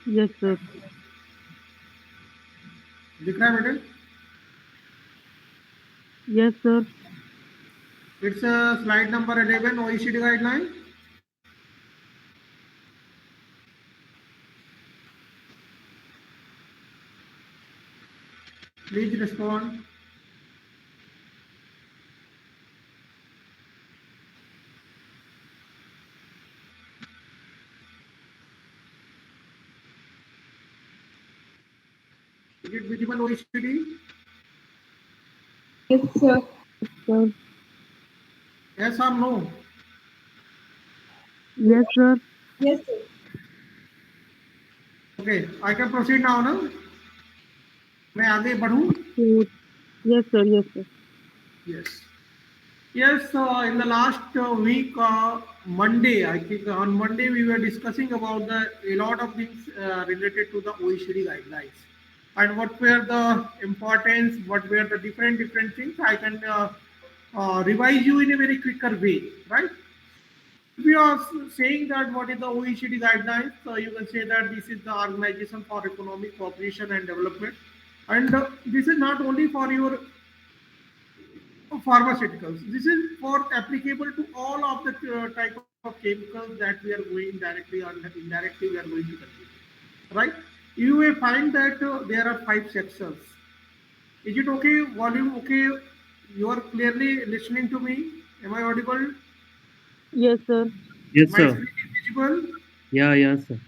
Yes, sir. दिख रहा है बेटे? Yes, sir. It's slide number 11, OECD guideline. Please respond. Is it visible OECD? Yes, sir. Sir. Yes or no? Yes, sir. Yes, sir. Okay, I can proceed now, ना? मैं आगे बढ़ूं? So, yes, sir. Yes, sir. Yes. Yes, in the last week, Monday, I think on Monday we were discussing about a lot of things related to the OECD guidelines and what were the importance, what were the different things. I can revise you in a very quicker way, right? If you are saying that what is the OECD guidelines, you can say that this is the Organization for Economic Cooperation and Development, and this is not only for your pharmaceuticals. This is for applicable to all of the type of chemicals that we are going directly or indirectly we are going to consume. Right? You may find that there are 5 sections. Is it okay? Volume okay? You are clearly listening to me. Am I audible? Yes, sir. Yes, My sir. screen is visible? Yeah, yes, sir.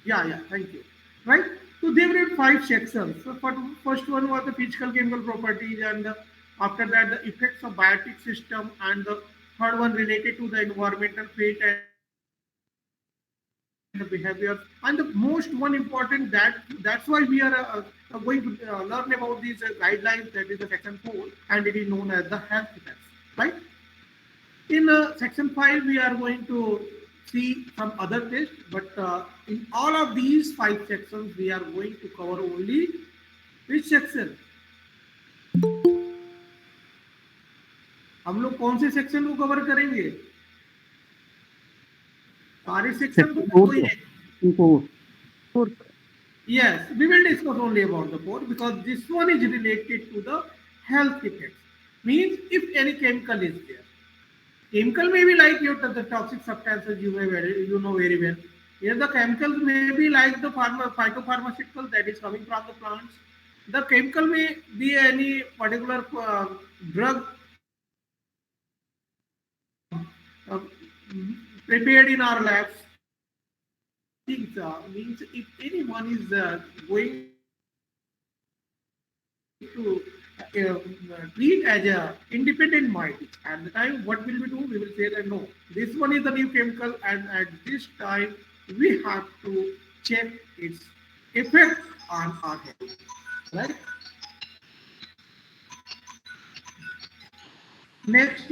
Yeah, thank you. Right? So they were 5 sections. So first one was the physical chemical properties, and after that the effects of biotic system, and the third one related to the environmental fate and the behavior. And the most one important that's why we are going to learn about these guidelines. That is the section 4, and it is known as the health effects. Right? In section 5, we are going to see some other tests, but in all of these 5 sections, we are going to cover only which section? हम लोग कौन से section को cover करेंगे? सारे section को Section तो 4, कोई sir. नहीं. Section 4. Fourth. Yes, we will discuss only about the core because this one is related to the health effects. Means if any chemical is there. Chemical may be like your the toxic substances you know very well. Here the chemicals may be like the phytopharmaceutical that is coming from the plants. The chemical may be any particular drug uh, prepared in our labs. Things means if anyone is going to treat as a independent mind, at the time what will we do? We will say that no, this one is the new chemical, and at this time we have to check its effect on our health. Right? Next,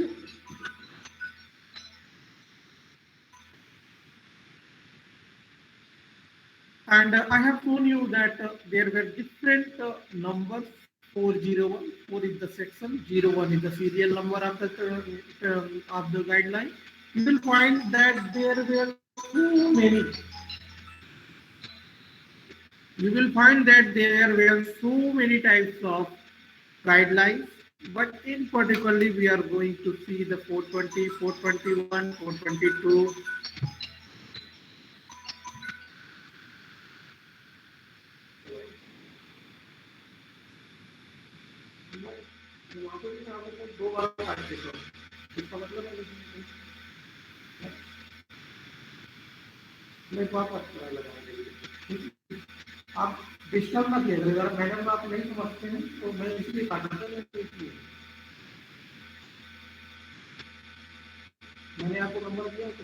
and I have shown you that there were different numbers. 401, 4 is the section, 01 is the serial number of the guideline. You will find that there were so many. You will find that there were so many types of guidelines, but in particularly we are going to see the 420, 421, 422. आप disturb ना किया अगर madam आप नहीं समझते हैं तो मैं इसलिए काटा था इसलिए मैंने आपको नंबर दिया तो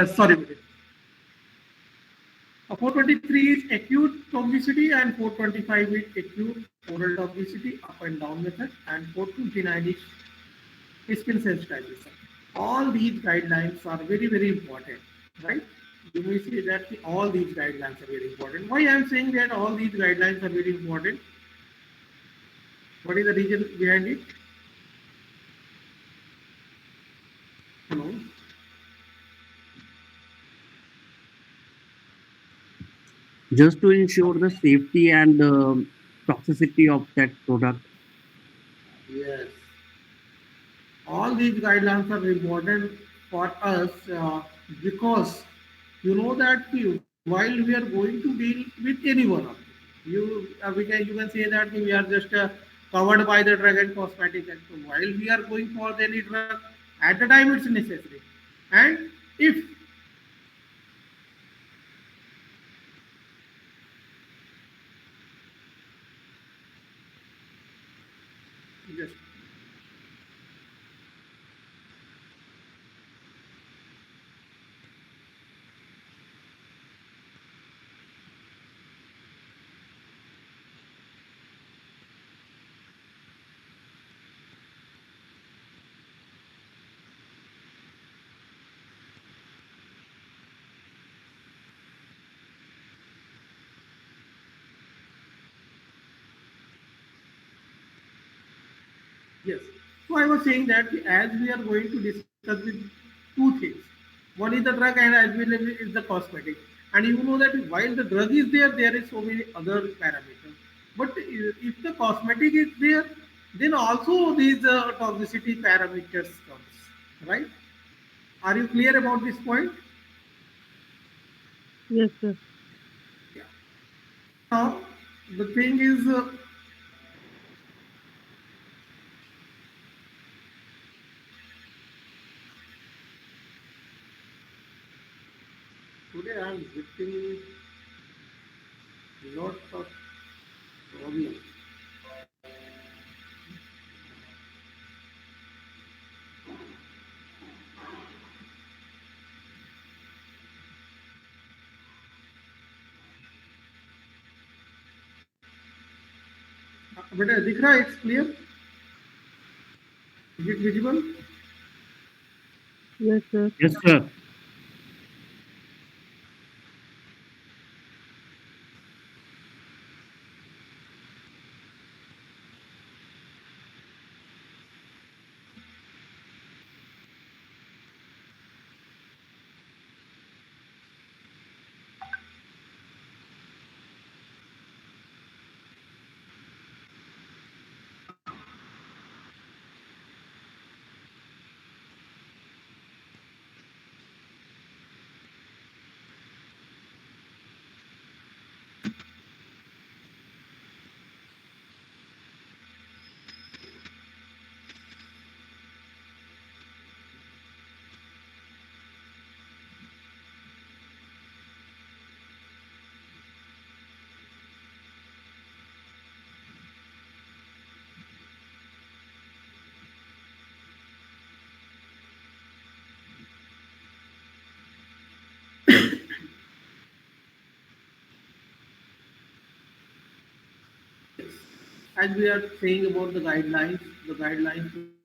sorry. 423 is acute toxicity and 425 is acute oral toxicity up and down method, and 429 is skin sensitization. All these guidelines are very, very important, right? You may say that all these guidelines are very important. Why I am saying that all these guidelines are very important? What is the reason behind it? Hello? just to ensure the safety and toxicity of that product. Yes. All these guidelines are important for us because you know that while we are going to deal with any one of them, you can say that we are just covered by the drug and cosmetic act. So while we are going for any drug, at the time it's necessary, and if just yes. So I was saying that as we are going to discuss with two things. One is the drug and as well as is the cosmetic. And you know that while the drug is there, there is so many other parameters. But if the cosmetic is there, then also these toxicity parameters comes, right? Are you clear about this point? Yes, sir. Yeah. Now the thing is, today I am getting lot of problems. But दिख रहा है? It's clear. Is it visible? Yes, sir. Yes, sir. As we are saying about the guidelines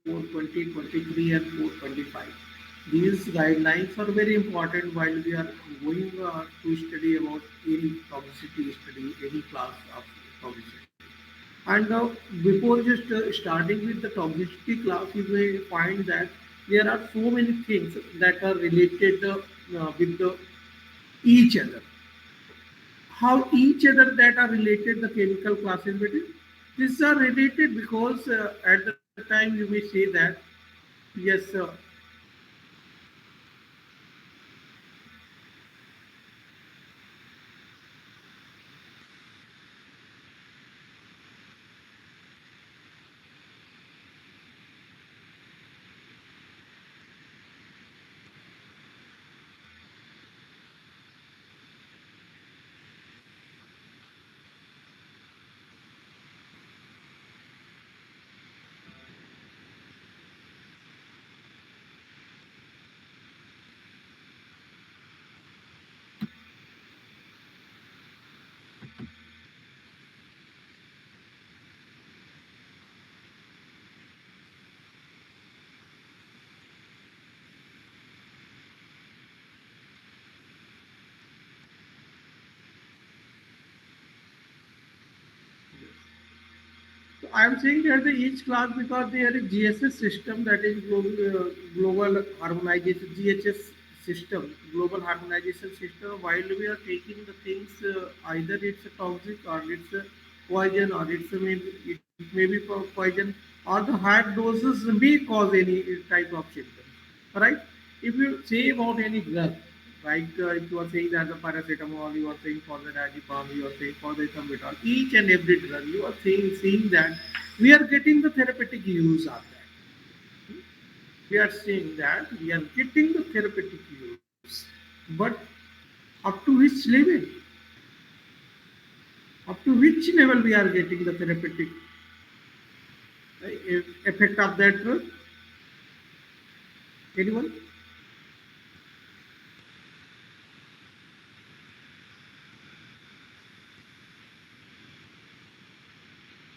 for 2023 and 425. These guidelines are very important while we are going to study about any toxicity study, any class of toxicity. And before just starting with the toxicity class, you may find that there are so many things that are related with each other. How each other that are related the chemical classes between these are related because at the time you may say that yes I'm saying that the each class because they are a GSS system that is global harmonization GHS system, global harmonization system. While we are taking the things, either it's a toxic or it's a poison or it may be poison or the higher doses may cause any type of symptoms. Right? If you say about any drug, like if you are saying that the paracetamol, you are saying for the diazepam, you are saying for the ethambutol, each and every drug, you are seeing that we are getting the therapeutic use of that. We are seeing that we are getting the therapeutic use, but up to which level? Up to which level we are getting the therapeutic effect of that drug? Anyone?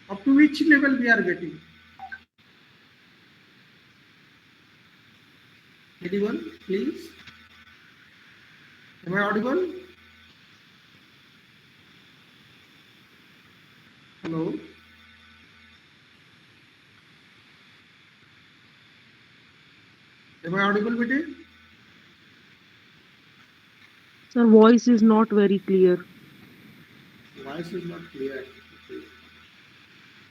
Up to which level we are getting? Anyone, please? Am I audible? Hello? Am I audible, Bete? Sir, voice is not very clear. Voice is not clear. Okay.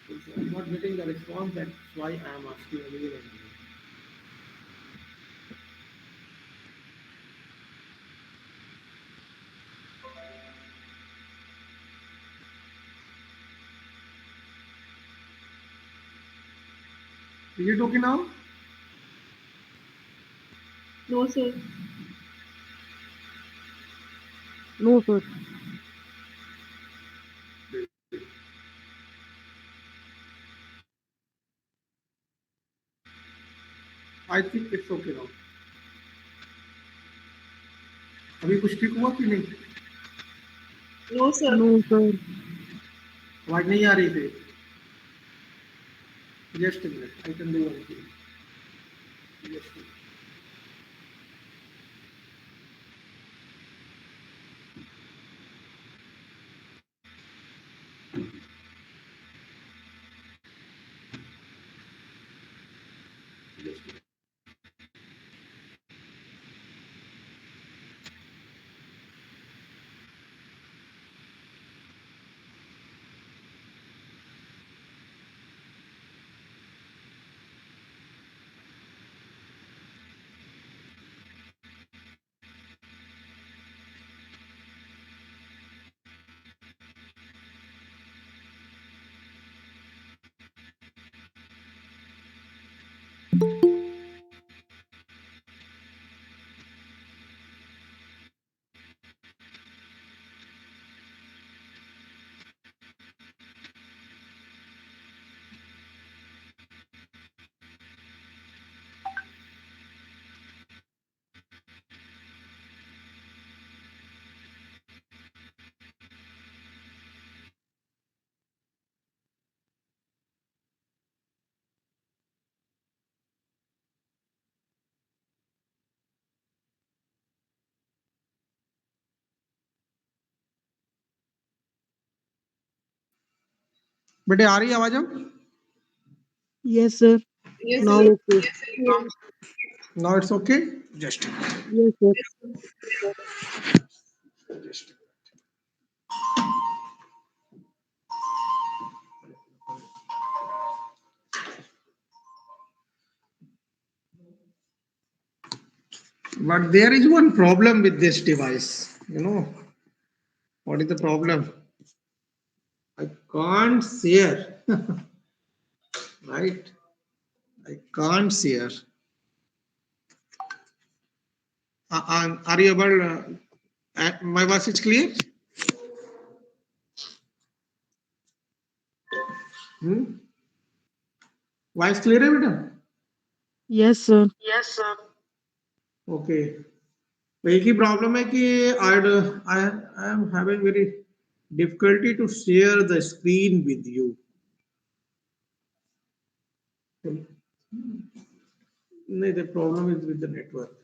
So I'm not getting the response. That's why I'm asking again and again. Is it okay now? No, sir. No, sir. I think it's okay now. अभी कुछ ठीक हुआ कि नहीं? No, sir. No, sir. आवाज नहीं आ रही थी. Just a minute. I can do one thing. Just a minute. Just a minute. बेटे आ रही है आवाज अब? Yes, sir. Yes, Now, sir. okay. Yes. Now it's okay. Just a Yes, sir. minute. But there is one problem with this device. What is the problem? I can't share, right? I can't share. Are you able? My voice is clear? Hmm? Voice clear है बेटा? Yes, sir. Yes, sir. Okay. तो एक ही problem है कि I am having very difficulty to share the screen with you. नहीं, the problem is with the network.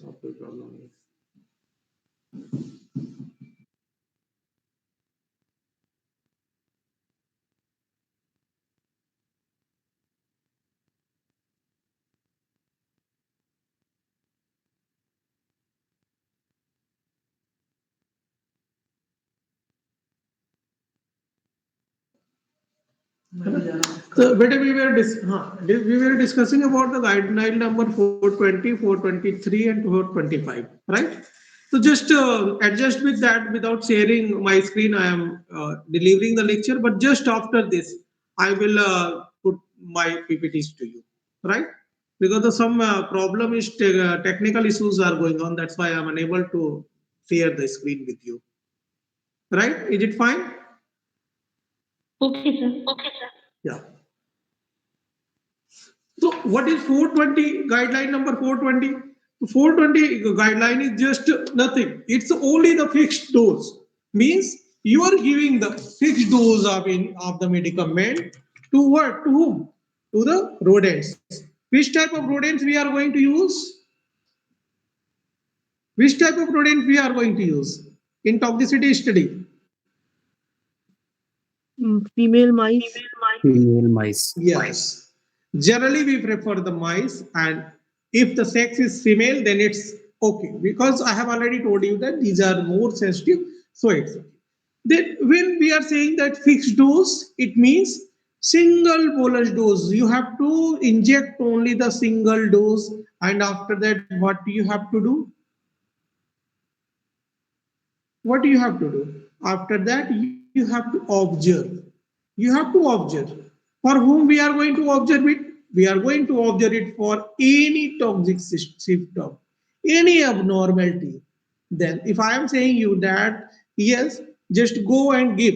Not the problem is. So, better we were discussing about the guideline number 420, 423, and 425, right? So just adjust with that without sharing my screen. I am delivering the lecture, but just after this, I will put my PPTs to you, right? Because the some problem is technical issues are going on. That's why I'm unable to share the screen with you, right? Is it fine? Okay, sir. Yeah. So what is 420 guideline number 420? 420 guideline is just nothing. It's only the fixed dose. Means you are giving the fixed dose of the medicament to what? To whom? To the rodents. Which type of rodents we are going to use? Which type of rodent we are going to use in toxicity study? Female mice. Female mice. Yes. Generally, we prefer the mice, and if the sex is female, then it's okay because I have already told you that these are more sensitive, so it's okay. Then, when we are saying that fixed dose, it means single bolus dose. You have to inject only the single dose, and after that, what do you have to do? What do you have to do? After that, you have to observe. You have to observe. For whom we are going to observe it? We are going to observe it for any toxic symptom, any abnormality. Then, if I am saying you that yes, just go and give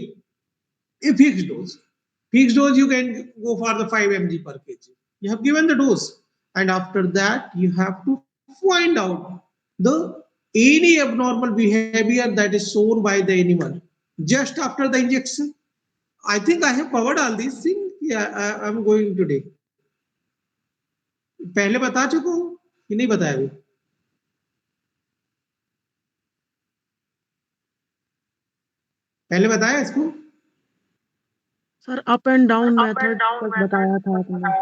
a fixed dose. Fixed dose you can go for the 5 mg per kg. You have given the dose, and after that you have to find out the any abnormal behavior that is shown by the animal just after the injection. I think I have covered all these things. Yeah, I'm going today. पहले बता चुका हूँ कि नहीं बताया अभी पहले बताया इसको sir up and down method तक बताया था आपने.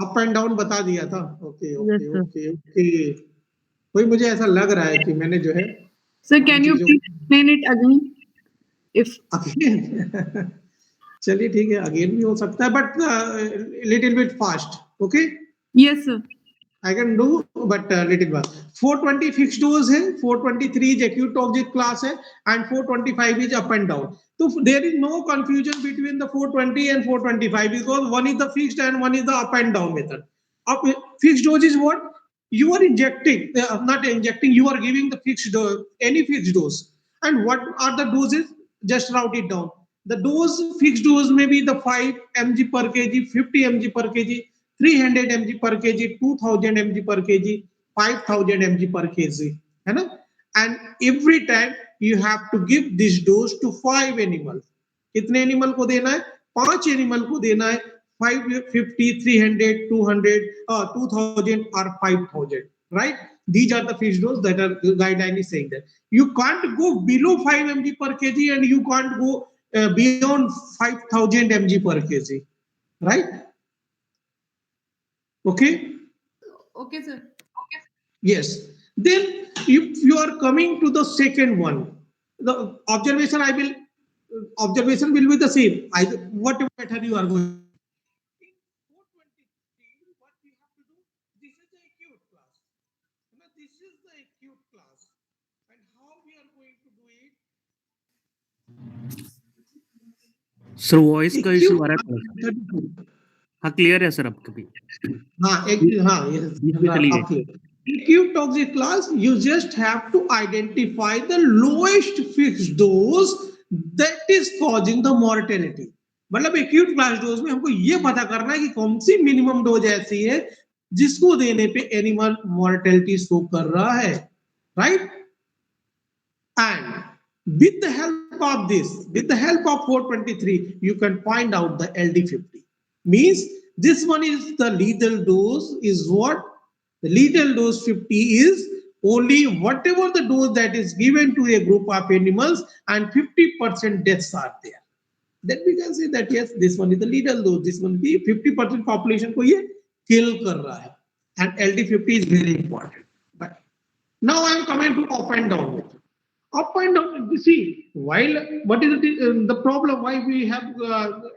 अप एंड डाउन बता दिया था okay Yes, okay sir. Okay okay वही मुझे ऐसा लग रहा है कि मैंने जो है Sir, इन can you चीजों please explain it again? If again चलिए ठीक है अगेन भी हो सकता है but little bit fast okay yes, sir. I can do, but little bit. 420 fixed dose है, 423 is acute toxic class है, and 425 is up and down. So there is no confusion between the 420 and 425 because one is the fixed and one is the up and down method. Up, fixed dose is what? You are injecting, not injecting, you are giving the fixed dose, any fixed dose. And what are the doses? Just route it down. The dose, fixed dose may be the 5 mg per kg, 50 mg per kg, 300 mg per kg, 2000 mg per kg, 5000 mg per kg. है ना? And every time you have to give this dose to 5 animals. कितने animal को देना है 5 animal को देना है 550 300 200 2000 or 5000 right these are the fixed dose that are the guideline is saying that you can't go below 5 mg per kg and you can't go beyond 5000 mg per kg right okay Okay, sir. yes then if you are coming to the second one the observation I will observation will be the same either whatever method you are going to use in 423 what we have to do this is the acute class now this is the acute class and how we are going to do it sir voice का issue acute आ रहा है थोड़ा सा. class हाँ clear है sir आपका भी. हाँ एक हाँ yes बीच में चली गई. up here acute toxic class you just have to identify the lowest fixed dose that is causing the mortality मतलब एक्यूट क्लास डोज में हमको ये पता करना है कि कौन सी मिनिमम डोज ऐसी है जिसको देने पे एनिमल मॉर्टेलिटी शो कर रहा है right and with the help of this with the help of 423 you can find out the LD50 means this one is the lethal dose is what the lethal dose 50 is only whatever the dose that is given to a group of animals and 50% deaths are there then we can say that yes this one is the lethal dose this one की 50% population को ये kill कर रहा है and LD50 is very important but now I am coming to up and down method Up and down. See, while what is the problem? Why we have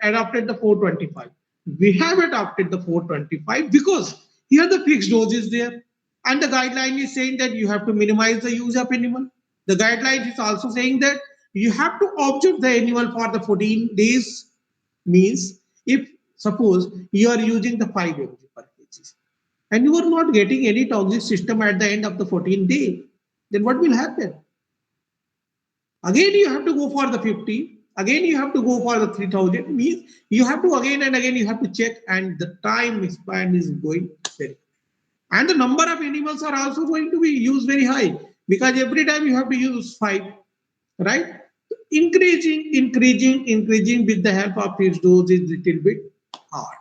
adopted the 425? We have adopted the 425 because here the fixed dose is there, and the guideline is saying that you have to minimize the use of animal. The guideline is also saying that you have to observe the animal for the 14 days. Means if suppose you are using the 5 mg per kg and you are not getting any toxic system at the end of the 14 day, then what will happen? Again, you have to go for the 50. Again, you have to go for the 3000. Means you have to again and again you have to check, and the time span is going very. And the number of animals are also going to be used very high because every time you have to use five, right? Increasing with the help of fixed dose is little bit hard.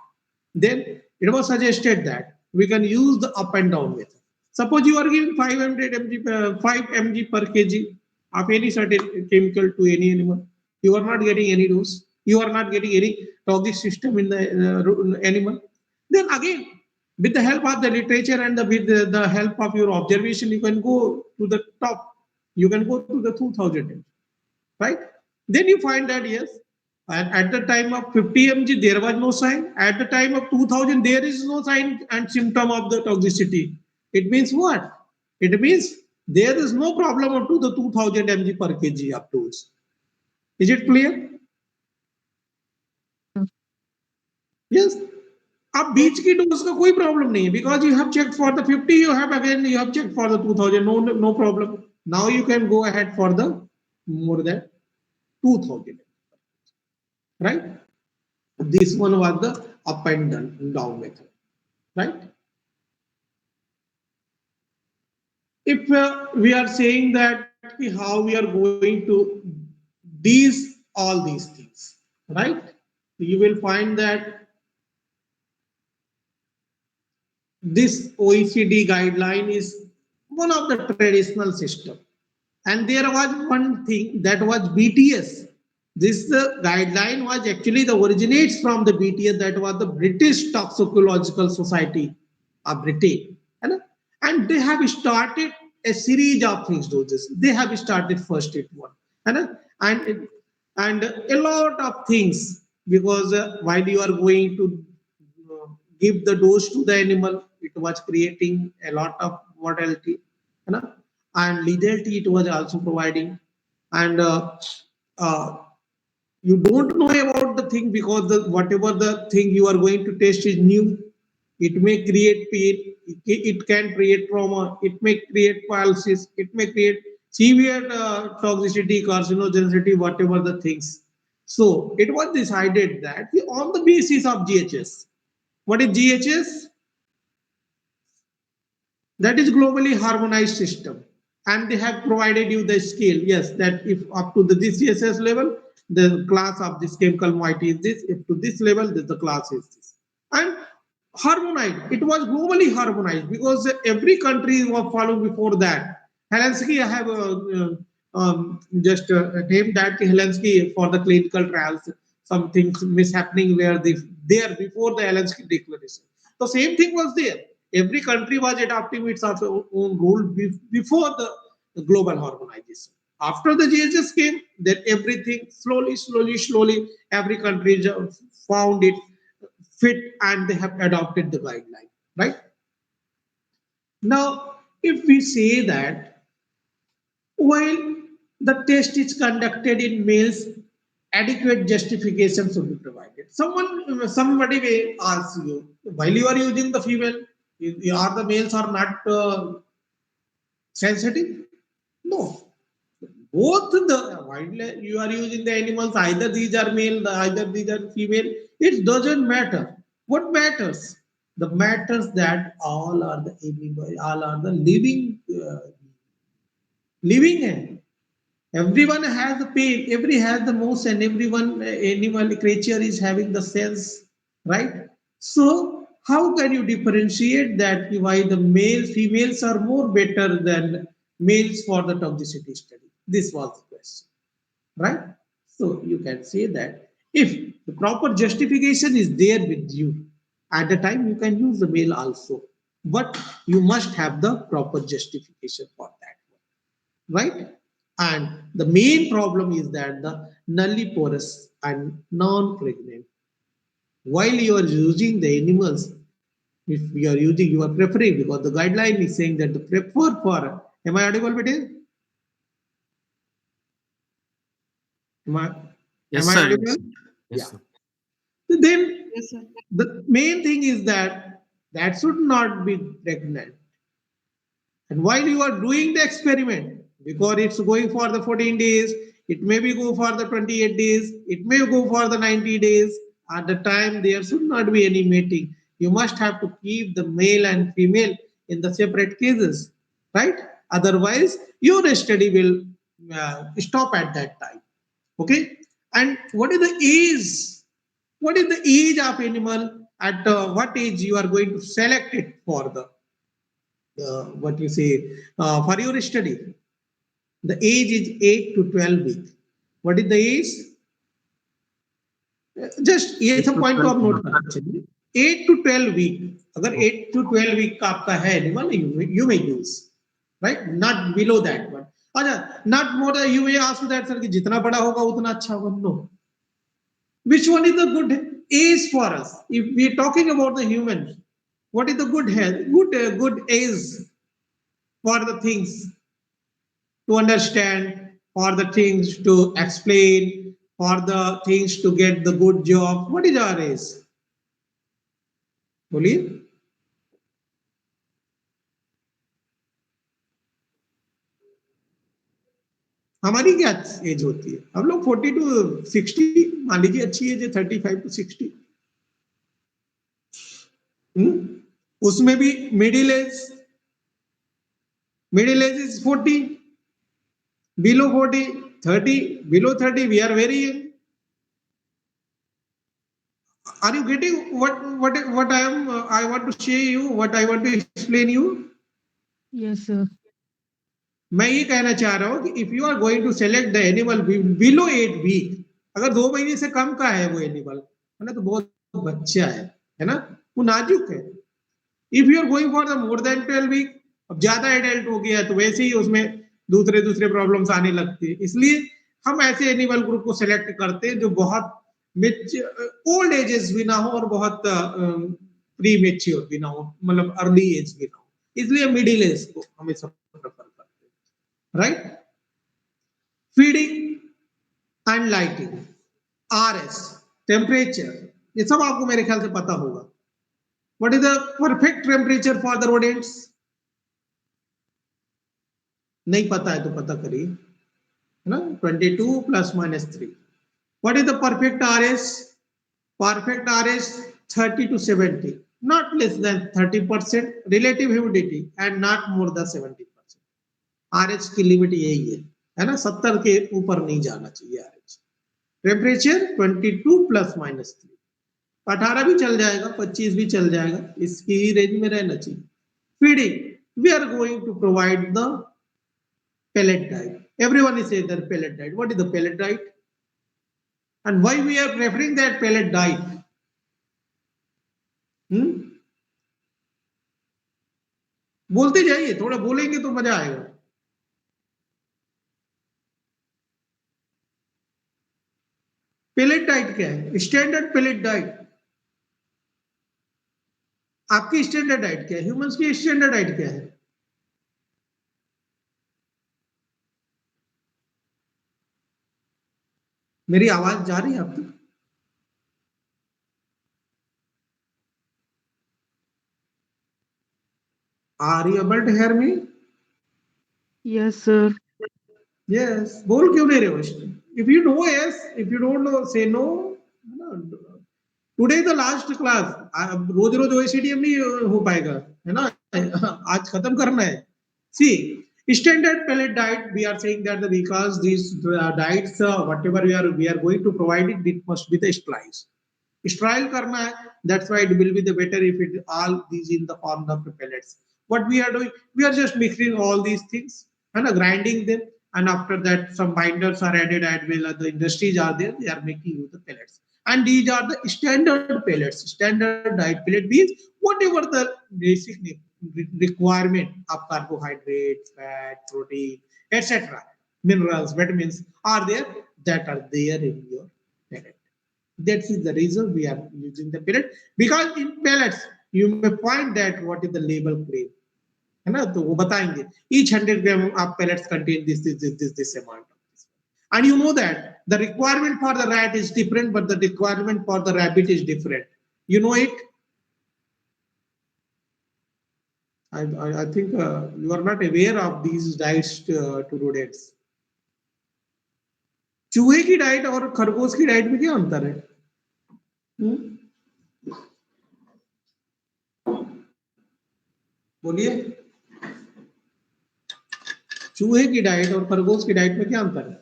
Then it was suggested that we can use the up and down method. Suppose you are giving 500 mg, 5 mg per kg of any certain chemical to any animal. You are not getting any dose. You are not getting any toxic system in the animal. Then again, with the help of the literature and with the help of your observation, you can go to the top. You can go to the 2000, right? Then you find that yes, and at the time of 50 mg there was no sign. At the time of 2000 there is no sign and symptom of the toxicity. It means what? It means there is no problem up to the 2000 mg per kg upwards. Is it clear? Yes. अब बीच की dose का कोई problem नहीं है because you have check for the 50 you have again you have check for the 2000 no problem. Now you can go ahead for the more than 2000, right? This one was the up and down method, right? If we are saying that how we are going to these all these things, right? You will find that this OECD guideline is one of the traditional system. And there was one thing that was BTS. This guideline was actually the originates from the BTS, that was the British Toxicological Society of Britain. And they have started a series of fixed doses. They have started first at one. And and a lot of things because while you are going to give the dose to the animal, it was creating a lot of mortality, you know, and lethality it was also providing. And uh, you don't know about the thing because the whatever the thing you are going to test is new. It may create pain, it can create trauma, it may create paralysis, it may create severe toxicity, carcinogenicity, whatever the things. So it was decided that on the basis of GHS. What is GHS? That is globally harmonized system, and they have provided you the scale. Yes, that if up to the this GSS level, the class of this chemical moiety is this. If to this level, the class is this. And harmonized. It was globally harmonized because every country was following before that. Helsinki, I have just named that Helsinki for the clinical trials. Some things mishappening where they there before the Helsinki declaration. The same thing was there. Every country was adopting its own rule before the global harmonization. After the GHS came, then everything slowly, every country found it fit and they have adopted the guideline, right? Now, if we say that while the test is conducted in males, adequate justification should be provided. Somebody may ask you, while you are using the female, are the males are not sensitive? No. Both the while you are using the animals, either these are male, either these are female, it doesn't matter. What matters? The matters that all are the animal, all are the living end. Everyone has a pain, every has the motion, everyone animal creature is having the sense, right? So how can you differentiate that why the males, females are more better than males for the toxicity study? This was the question, right? So you can say that if the proper justification is there with you, at the time you can use the male also, but you must have the proper justification for that, right? And the main problem is that the nulliparous and non-pregnant, while you are using the animals, if you are using, you are preferring, because the guideline is saying that the prefer for, am I audible, Patel? Am I, Yes, am I sir. audible? Yes. Yes, Yeah. sir. So then Yes, sir. the main thing is that that should not be pregnant. And while you are doing the experiment, because it's going for the 14 days, it may be go for the 28 days, it may go for the 90 days. At the time, there should not be any mating. You must have to keep the male and female in the separate cases, right? Otherwise, your study will stop at that time. Okay. And what is the age? What is the age of animal? At what age you are going to select it for the what you say for your study? The age is 8 to 12 week. What is the age? Just ये 8 सब to point को 12 आप note months. करना चाहिए. 8 to 12 week. अगर 8 to 12 week का आपका है animal, you may use, right? Not below that one. अच्छा, not more than, you may ask that sir कि जितना बड़ा होगा उतना अच्छा होगा. No. Which one is the good age for us? If we are talking about the humans, what is the good health, good age for the things to understand, for the things to explain, for the things to get the good job? What is our age? बोलिए. हमारी क्या as होती है? हम लोग 40 to 60, मान लीजिए अच्छी एज है 35 to 60. उसमें भी middle age is 40, below 40, 30, below 30, we are very young. Are you getting what I am? I want to share you. What I want to explain you. Yes, sir. मैं ये कहना चाह रहा हूँ कि if you are going to select the animal below 8 week, अगर 2 महीने से कम का है वो एनिमल, है ना, तो बहुत बच्चा है ना, वो नाजुक है. If you are going for the more than 12 week, अब ज्यादा एडल्ट हो गया तो वैसे ही उसमें दूसरे दूसरे प्रॉब्लम्स आने लगते हैं. इसलिए हम ऐसे एनिमल ग्रुप को सिलेक्ट करते हैं जो बहुत ओल्ड एजेस भी ना हो और बहुत प्री मेच्योर भी ना हो, मतलब अर्ली एज भी ना हो. इसलिए मिडिल एज को हमें सब प्रेफर करते हैं, right? Feeding and lighting, RS, temperature, ये सब आपको मेरे ख्याल से पता होगा. What is the perfect temperature for the rodents? नहीं पता है तो पता करिए, है ना. 22 plus minus 3. What is the perfect RS? Perfect RS 30 to 70, not less than 30% relative humidity and not more than 70%. RH की लिमिट यही है ना, 70 के ऊपर नहीं जाना चाहिए RH. Temperature 22 plus minus 3. 18 भी चल जाएगा, 25 भी चल जाएगा, इसकी ही रेंज में रहना चाहिए. Feeding, we are going to provide the pellet diet. Everyone is saying that pellet diet. What is the pellet diet? And why we are preferring that pellet diet? बोलते जाइए, थोड़ा बोलेंगे तो मजा आएगा. पेलेट डाइट क्या है? Standard pellet diet. आपकी स्टैंडर्ड डाइट क्या है? ह्यूमंस की स्टैंडर्ड डाइट क्या है? मेरी आवाज जा रही है आपकी? Are you able to hear me? Yes, sir. Yes. बोल क्यों नहीं रहे हो? If you know yes, if you don't know, say no. Today the last class. रोज रोज ओएसीडीएम नहीं हो पाएगा, है ना. आज खत्म करना है. सी, standard pellet diet, we are saying that because these diets, whatever we are going to provide it, it must be the sterile करना है. That's why it will be the better if it all these in the form of the pellets. What we are doing, we are just mixing all these things and grinding them, and after that some binders are added as well as the industries are there, they are making you the pellets. And these are the standard pellets. Standard diet pellet means whatever the basic requirement of carbohydrate, fat, protein, etc. minerals, vitamins are there that are there in your pellet. That is the reason we are using the pellet, because in pellets you may find that what is the label claim, है ना, तो वो बताएंगे each 100 gram of pellets contain this amount of this. And you know that the requirement for the rat is different, but the requirement for the rabbit is different. You know it? I think you are not aware of these diets to rodents. चूहे की diet और खरगोश की diet में क्या अंतर है? बोलिए, चूहे की डाइट और खरगोश की डाइट में क्या अंतर है?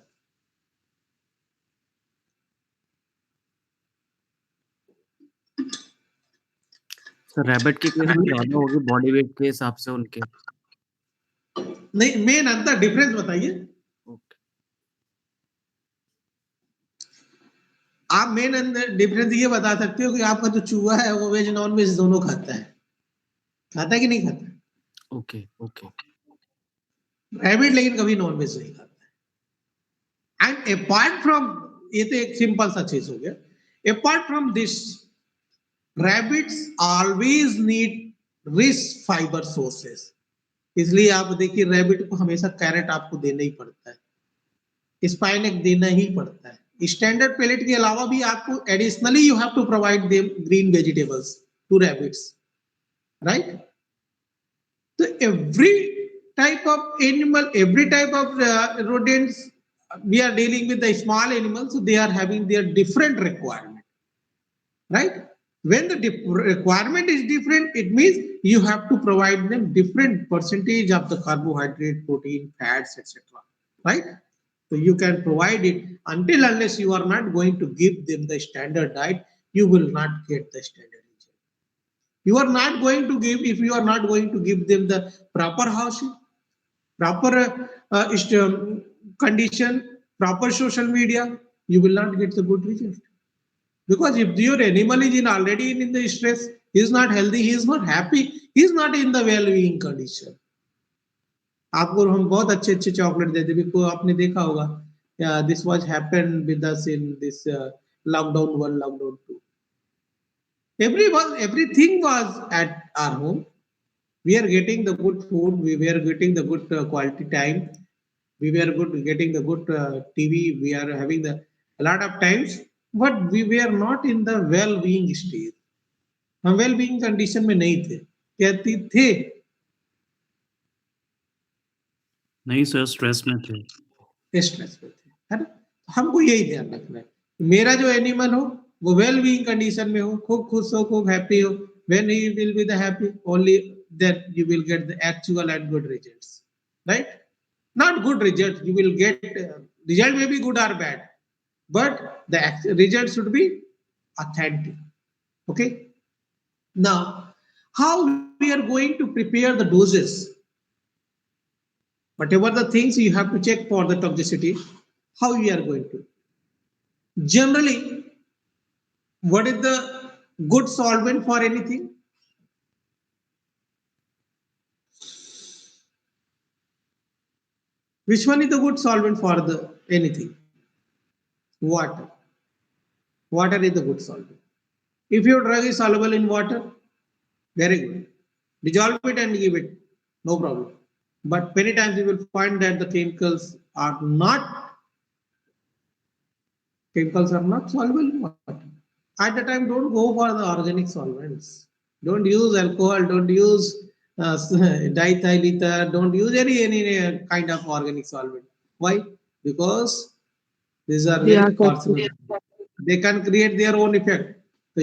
सर रैबिट के केस में ज्यादा होगी बॉडी वेट के हिसाब से उनके। नहीं, मेन अंतर डिफरेंस बताइए। आप मेन डिफरेंस ये बता सकते हो कि आपका जो चूहा है वो वेज नॉन वेज दोनों खाता है कि नहीं खाता है? Okay okay. रैबिट लेकिन कभी नॉन वेज नहीं खाता है। एंड अपार्ट फ्रॉम, ये तो एक सिंपल सा चीज हो गया, apart from this rabbits always need rich fibre sources. इसलिए आप देखिए रैबिट को हमेशा कैरेट आपको देना ही पड़ता है, स्पाइनेक देना ही पड़ता है। स्टैंडर्ड पेलेट के अलावा भी आपको additionally you have to provide them green vegetables to rabbits, right? तो every type of animal, every type of rodents, we are dealing with the small animals, so they are having their different requirement, right? When the requirement is different, it means you have to provide them different percentage of the carbohydrate, protein, fats, etc., right? So you can provide it. Until unless you are not going to give them the standard diet, you will not get the standard result. You are not going to give, if you are not going to give them the proper housing, proper condition, proper social media, you will not get the good result. Because if your animal is already in the stress, he is not healthy, he is not happy, he is not in the well-being condition. आपको हम बहुत अच्छे अच्छे chocolate देते हैं, को आपने देखा होगा, this was happened with us in this lockdown 1, lockdown 2. Everything was at our home. We are getting the good food, we were getting the good quality time, we were getting the good TV, we are having the a lot of times, but we were not in the well-being state. हम well-being condition में नहीं थे, कहती थे नहीं sir, stress में थे, stress में थे, है ना? हमको यही ध्यान रखना है, मेरा जो एनिमल हो वो well-being कंडीशन में हो, खूब खुश हो, खूब हैप्पी हो. When he will be the happy, only then you will get the actual and good results, right? Not good results, you will get result may be good or bad, but the result should be authentic. Okay, now how we are going to prepare the doses, whatever the things you have to check for the toxicity, how we are going to generally, what is the good solvent for anything? Which one is the good solvent for the anything? Water. Water is the good solvent. If your drug is soluble in water, very good. Dissolve it and give it, no problem. But many times you will find that the chemicals are not soluble in water. At the time, don't go for the organic solvents. Don't use alcohol, don't use diethyl ether, don't use any kind of organic solvent. Why? Because these are They are very toxic. personal. They can create their own effect. So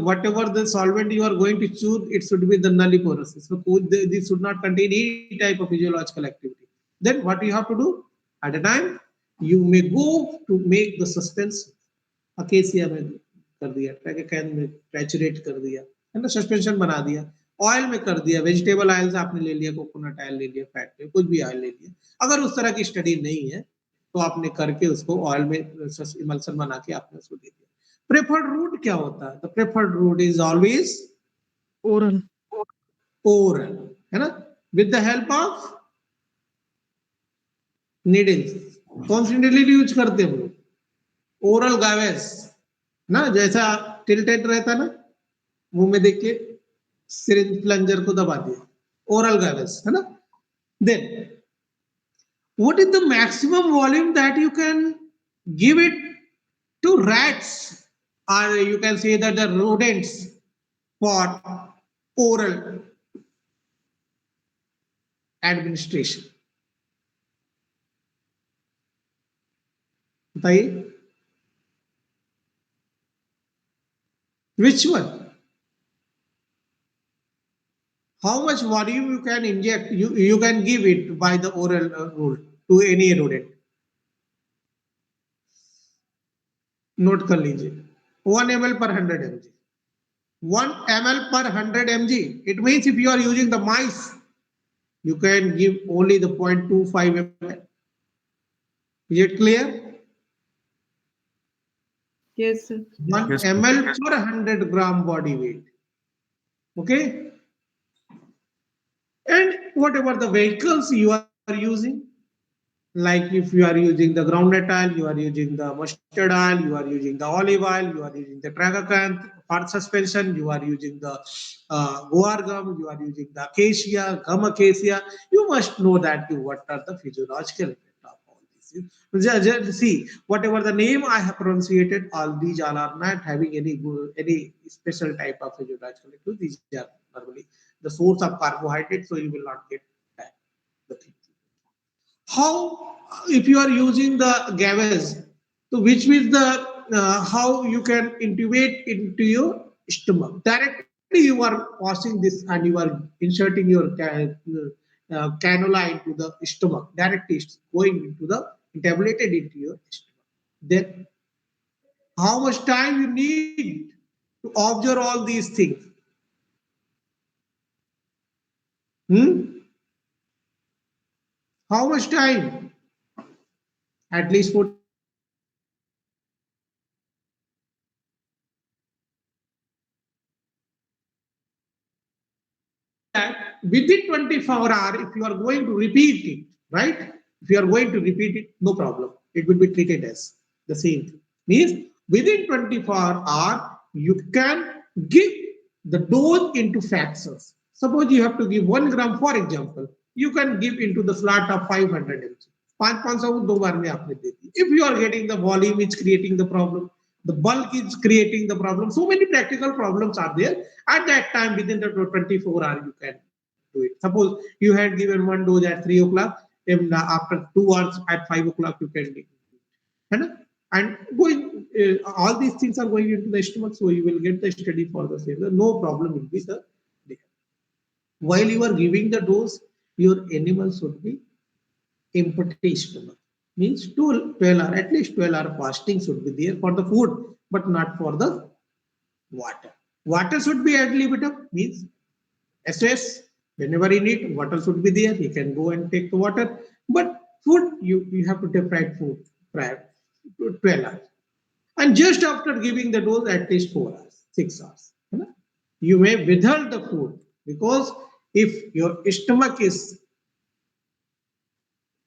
whatever the solvent you are going to choose, it should be the nulliporous. So this should not contain any type of physiological activity. Then what you have to do? At a time, you may go to make the suspense. Acacia में कर दिया, ट्रैकेकैन में ट्रैचुरेट कर दिया, है ना, suspension बना दिया, ऑयल में कर दिया, वेजिटेबल ऑयल से आपने ले लिया, कोकोनट ऑयल ले लिया, फैट में कुछ भी ऑयल ले लिया. अगर उस तरह की स्टडी नहीं है तो आपने करके उसको ऑयल में इमल्सन बना के आपने उसको दे दिया. प्रेफर्ड रूट क्या होता है? The preferred route is always Oral. Oral, है ना, with the help of needles. कौन सी नेडल यूज करते हैं हम लोग? ओरल गावेस ना, जैसा टिल्टेड रहता ना, मुंह में देख के सिरिंज प्लंजर को दबा दिया, ओरल गावेस है ना. Then what is the maximum volume that you can give it to rats, or you can say that the rodents, for oral administration? बताइए, which one? How much volume you can inject, you can give it by the oral route to any rodent? Note कर लीजिए, 1 ml per 100 mg. 1 ml per 100 mg. It means if you are using the mice, you can give only the 0.25 ml. Is it clear? Yes, sir. 1 Yes. ml per 100 gram body weight. Okay. And whatever the vehicles you are using, like if you are using the groundnut oil, you are using the mustard oil, you are using the olive oil, you are using the tragacanth for suspension, you are using the guar gum, you are using the acacia, gum acacia, you must know that what are the physiological effect of all these. Just see, whatever the name I have pronunciated, all these all are not having any special type of physiological effect. These are normally the source of carbohydrate, so you will not get that. The thing. How, if you are using the gaves, so which means the how you can intubate into your stomach directly, you are passing this and you are inserting your cannula into the stomach directly, it's going into the tableted into your stomach. Then how much time you need to observe all these things? Hmm? How much time? At least 48 hours. So that within 24 hours, if you are going to repeat it, right? If you are going to repeat it, no problem. It will be treated as the same thing. Means within 24 hours, you can give the dose into fractions. Suppose you have to give 1 gram, for example, you can give into the slot of 500 mg. 500 दो बार में आपने दे दी. If you are getting the volume, it's creating the problem. The bulk is creating the problem. So many practical problems are there. At that time, within the 24 hours, you can do it. Suppose you had given one dose at 3 o'clock, and after 2 hours at 5 o'clock, you can do it. And going, all these things are going into the stomach, so you will get the study for the same. No problem will be the there. While you are giving the dose, your animal should be empty stomach. Means 12 hour, at least 12-hour fasting should be there for the food, but not for the water. Water should be ad libitum, means SS, whenever you need, water should be there. You can go and take the water. But food, you have to take fried food prior to 12 hours. And just after giving the dose, at least 4 hours, 6 hours. You may withhold the food, because if your stomach is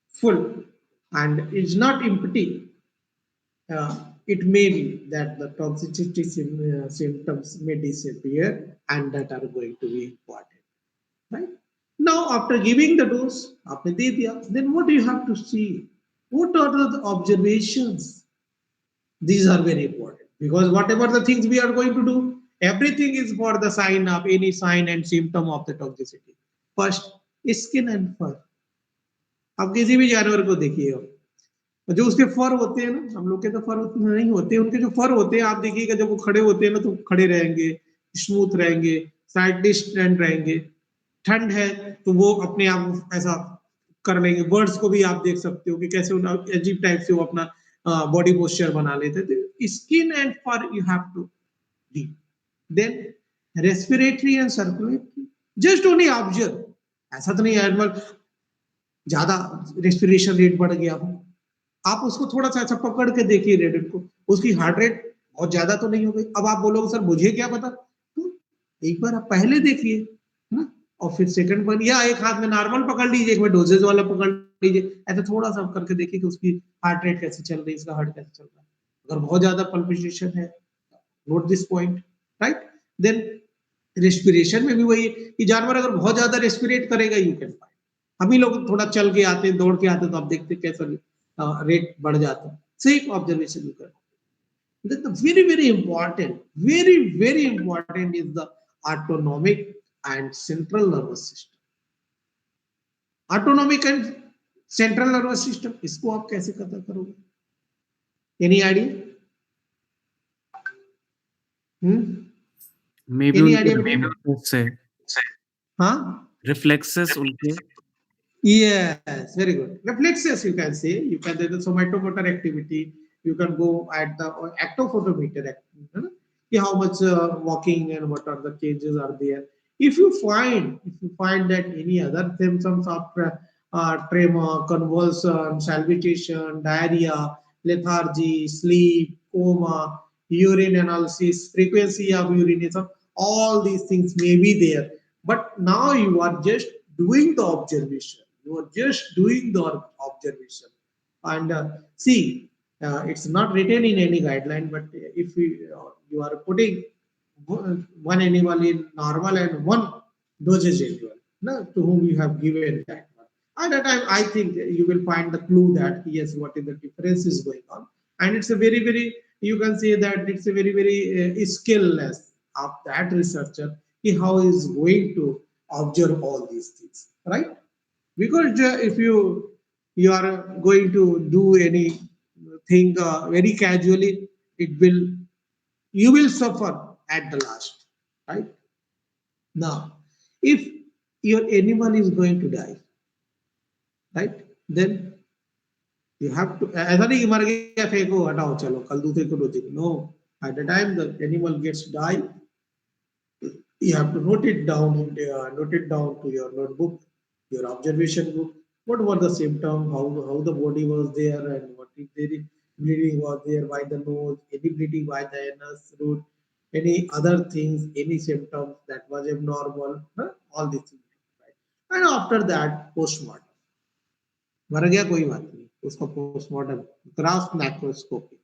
full and is not empty, it may be that the toxicity symptoms may disappear, and that are going to be important. Right? Now, after giving the dose, then what do you have to see? What are the observations? These are very important, because whatever the things we are going to do, everything is for the sign of any sign and symptom of the toxicity. First, skin and fur. आप किसी भी जानवर को देखिए, जो उसके फर होते हैं ना, हम लोग के तो फर नहीं होते, उनके जो फर होते हैं आप देखिएगा, जब वो खड़े होते हैं ना तो खड़े रहेंगे, स्मूथ रहेंगे, साइडली स्टैंड रहेंगे. ठंड है तो वो अपने आप ऐसा कर लेंगे. बर्ड्स को भी आप देख सकते हो कि कैसे अजीब टाइप से वो अपना बॉडी पोस्चर बना लेते हैं. तो skin and fur you have to D. Then respiratory and circulatory, just only observe. ऐसा तो नहीं एनिमल ज्यादा रेस्पिरेशन रेट बढ़ गया हो, आप उसको थोड़ा सा ऐसा पकड़ के देखिए रेडिट को, उसकी हार्ट रेट बहुत ज्यादा तो नहीं हो गई. अब आप बोलोगे सर मुझे क्या पता, तो एक बार आप पहले देखिए, है ना, और फिर सेकंड वन, या एक हाथ में नॉर्मल पकड़ लीजिए, एक में डोजेज वाला पकड़ लीजिए, ऐसा थोड़ा सा करके देखिए कि उसकी हार्ट रेट कैसे चल रही है, इसका हार्ट कैसे चल रहा है। अगर बहुत ज्यादा पल्पिटेशन है, note this point, right. Then respiration में भी वही है कि जानवर अगर बहुत ज्यादा रेस्पिरेट करेगा, यू कैन फाइंड। हम ही लोग थोड़ा चल के आते हैं, दौड़ के आते हैं, तो आप देखते हैं कैसा रेट बढ़ जाता है। सेम ऑब्जर्वेशन यू कर। The very very important, very important is the autonomic and central nervous system. Autonomic and central nervous system, इसको आप कैसे पता करोगे? Any idea? May be Any उनके idea between? reflexes से, हाँ, रिफ्लेक्सेस उनके। yes, very good. Reflexes, you can say. You can do the somatomotor activity. You can go at the actophotometer activity. How much walking and what are the changes are there. If you find that any other symptoms of tremor, convulsion, salivation, diarrhea, lethargy, sleep, coma, urine analysis, frequency of urination, all these things may be there. But now you are just doing the observation. You are just doing the observation. And see, it's not written in any guideline, but if you are putting one animal in normal and one dosage animal, no, to whom you have given that one. At that time, I think you will find the clue that yes, what is the difference is going on. And it's a very, you can say that it's a very skillless of that researcher, how he is going to observe all these things, right? Because if you are going to do anything very casually, it will, you will suffer at the last, right? Now, if your animal is going to die, right, then you have to, ऐसा नहीं कि मर गया फेंको हटाओ चलो कल दूसरे को डोजेंगे, no. At the time the animal gets die, you have to note it down to your notebook, your observation book. What were the symptoms? How the body was there, and what if there is bleeding was there by the nose, any bleeding by the anus root, any other things, any symptoms that was abnormal, huh? All these things. Right? And after that, postmortem. मर गया कोई बात नहीं, उसका postmortem, cross microscopy,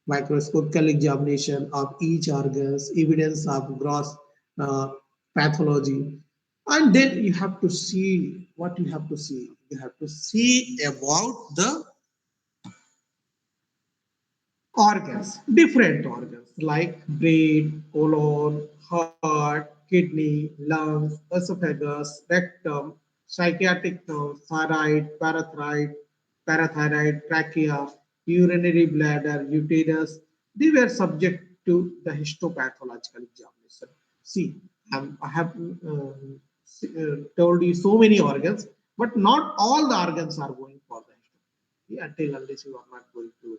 microscopical examination of each organs, evidence of gross pathology, and then you have to see what you have to see. You have to see about the organs, different organs like brain, colon, heart, kidney, lungs, esophagus, rectum, psychiatric nerve, thyroid, parathyroid, trachea, urinary bladder, uterus. They were subject to the histopathological examination. See, I have told you so many organs, but not all the organs are going for the histopathology until unless you are not going to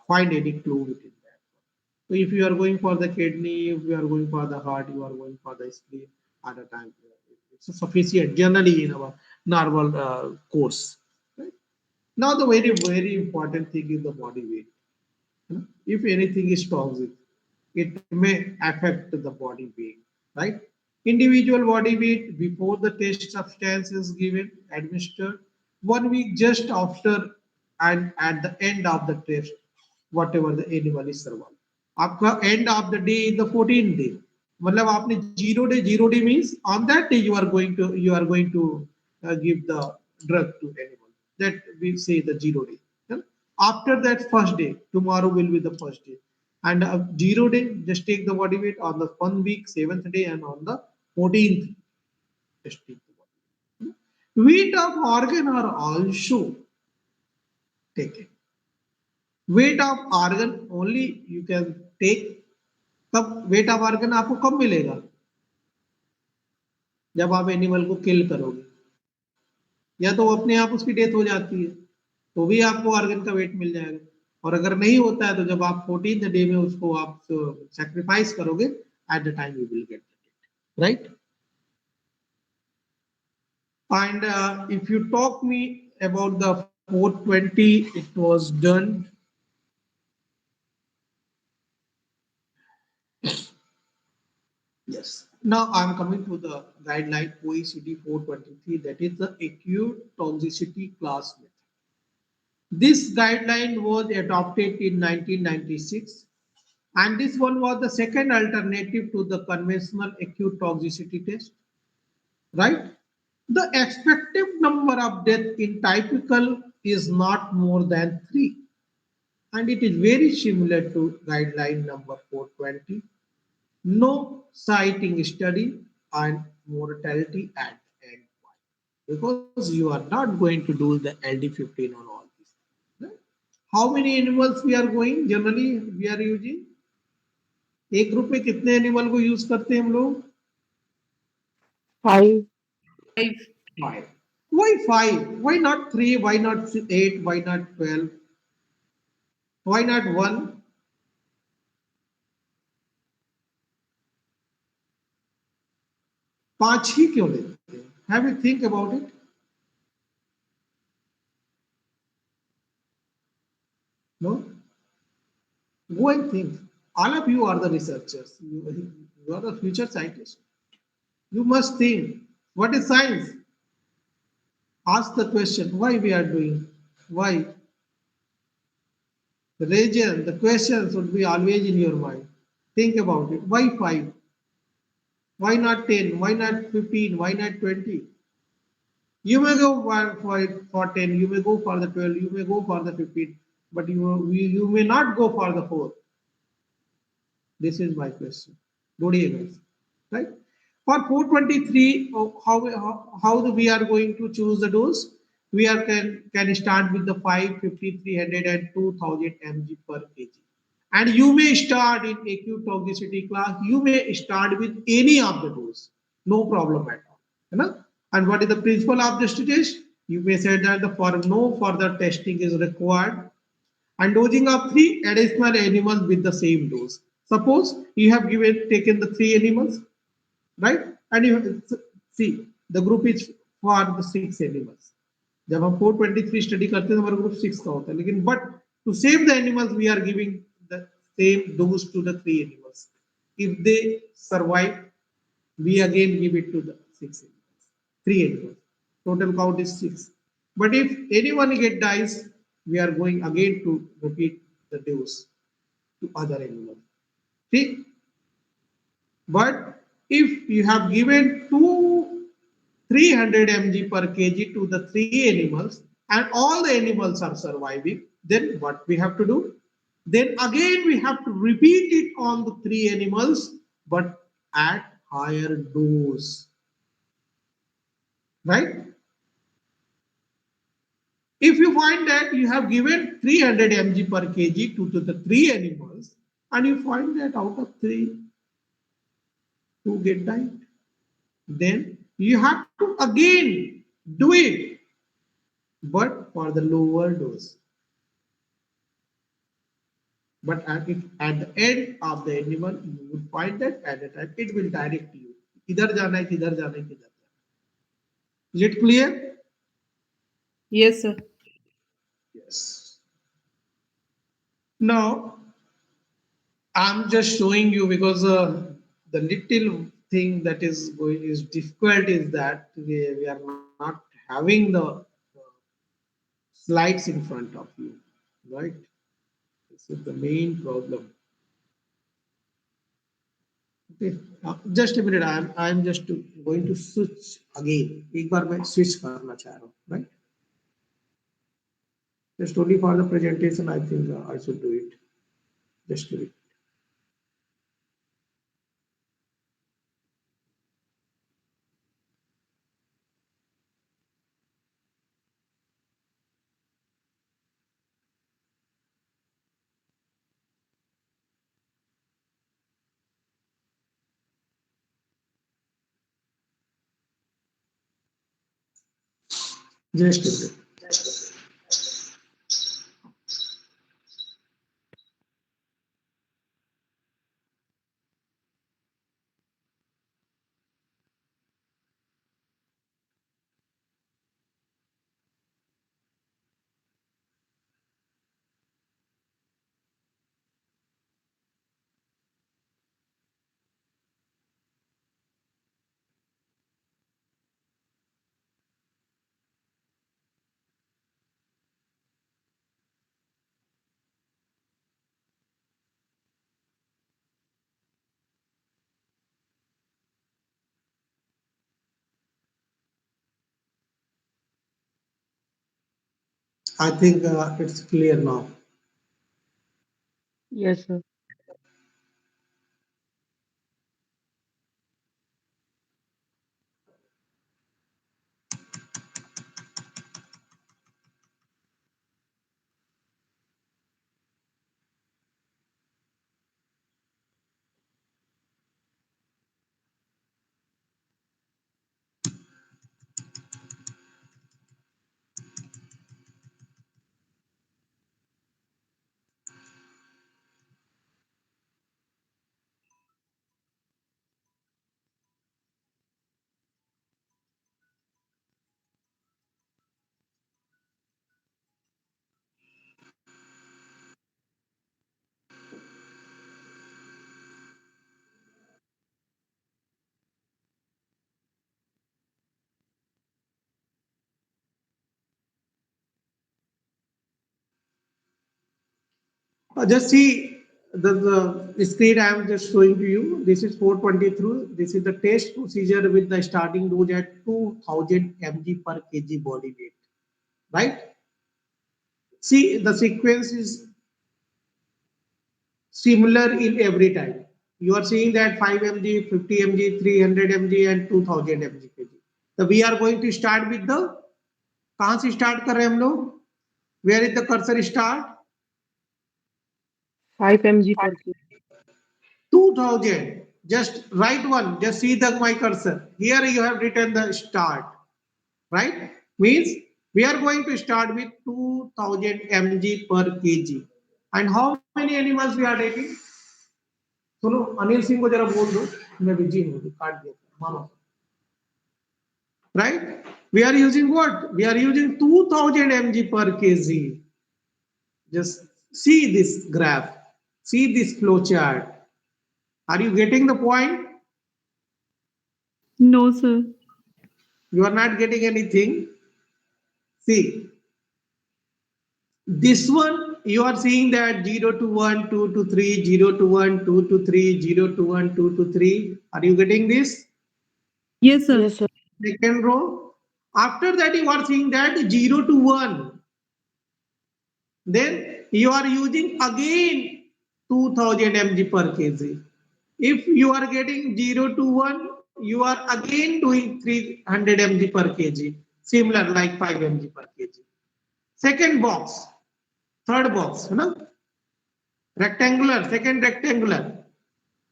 find any clue within that. So if you are going for the kidney, if you are going for the heart, you are going for the spleen at a time. It's sufficient generally in our normal course. Right? Now the very important thing is the body weight. If anything is toxic, it may affect the body weight, right? Individual body weight before the test substance is given, administered, 1 week just after, and at the end of the test, whatever the animal is survived. आपका end of the day is the 14th day. मतलब आपने 0 day means on that day you are going to give the drug to animal. That we say the 0 day. Yeah? After that first day, tomorrow will be the first day. And 0 day, just take the body weight on the 1 week, 7th day, and on the 14th, just take the body weight. Weight of organ are also taken. Weight of organ only you can take. कब weight of organ आपको कब मिलेगा? जब आप animal को किल करोगे, या तो अपने आप उसकी डेथ हो जाती है तो भी आपको ऑर्गन का वेट मिल जाएगा, और अगर नहीं होता है तो जब आप 14th डे में उसको आप सैक्रिफाइस करोगे, at the time you will get right. And if you talk me about the 420, it was done. Yes, Now I'm coming to the guideline OECD 423, that is the acute toxicity class method. This guideline was adopted in 1996, and this one was the second alternative to the conventional acute toxicity test, right? The expected number of death in typical is not more than 3, and it is very similar to guideline number 420. No sighting study and mortality at end point, because you are not going to do the LD15 on all these. Right? How many animals we are going generally we are using? एक group में कितने animal को use करते हैं हम लोग? 5. 5. Five. Why five? Why not three? Why not eight? Why not 12? Why not one? पांच ही क्यों लेते हैं? Have you think about it? No. Go and think. All of you are the researchers. You are the future scientists. You must think. What is science? Ask the question why we are doing. Why? The reason, the questions would be always in your mind. Think about it. Why five? Why not 10? Why not 15? Why not 20? You may go for 10, you may go for the 12, you may go for the 15, but you may not go for the 4. This is my question. Dodiye guys. Right? For 423, we are going to choose the dose? We are can start with the 5, 50, 300 and 2000 mg per kg. And you may start in acute toxicity class. You may start with any of the dose. No problem at all. You know? And what is the principle of the test? You may say that the for no further testing is required, and dosing of 3 additional animals with the same dose. Suppose you have taken the 3 animals, right? And you see the group is for the 6 animals. जब हम 423 study करते हैं तो हमारा group 6 का होता है, लेकिन but to save the animals we are giving the same dose to the 3 animals. If they survive, we again give it to the 6 animals. 3 animals. Total count is 6. But if anyone get dies, we are going again to repeat the dose to other animals. See? But if you have given 300 mg per kg to the 3 animals and all the animals are surviving, then what we have to do? Then again we have to repeat it on the 3 animals, but at higher dose. Right? If you find that you have given 300 mg per kg to the 3 animals, and you find that out of 3, 2 get died, then you have to again do it, but for the lower dose. But at the end of the animal, you would find that at the time it will direct you. Idhar jana hai, kidhar jana hai, kidhar jana hai. Is it clear? Yes, sir. Yes. Now, I'm just showing you because the little thing that is going is difficult is that we are not having the slides in front of you, right? This is the main problem. Okay. Just a minute. I'm just going to switch again. एक बार मैं switch करना चाह रहा हूँ, right? Just only for the presentation, I think I should do it. Just do it. Just do it. I think it's clear now. Yes, sir. Just see the screen I am just showing to you. This is 423. This is the test procedure with the starting dose at 2000 mg per kg body weight. Right? See, the sequence is similar in every time. You are seeing that 5 mg, 50 mg, 300 mg, and 2000 mg kg. So we are going to start with the कहाँ से start कर रहे हैं हम लोग? Where is the cursor start? 5 mg per kg. 2000. Just write one. Just see the my cursor. Here you have written the start. Right? Means we are going to start with 2000 mg per kg. And how many animals we are taking? सुनो अनिल सिंह को जरा बोल दो मैं busy हूँ काट दिया मानो right we are using what we are using 2000 mg per kg just see this graph see this flow chart are you getting the point No, sir. you are not getting anything see this one you are seeing that 0 to 1 2 to 3 0 to 1 2 to 3 0 to 1 2 to 3 are you getting this Yes, sir. Yes, sir. second row after that you are seeing that 0 to 1 then you are using again 2000 mg per kg. If you are getting 0 to 1, you are again doing 300 mg per kg, similar like 5 mg per kg. Second box, third box, rectangular, second rectangular.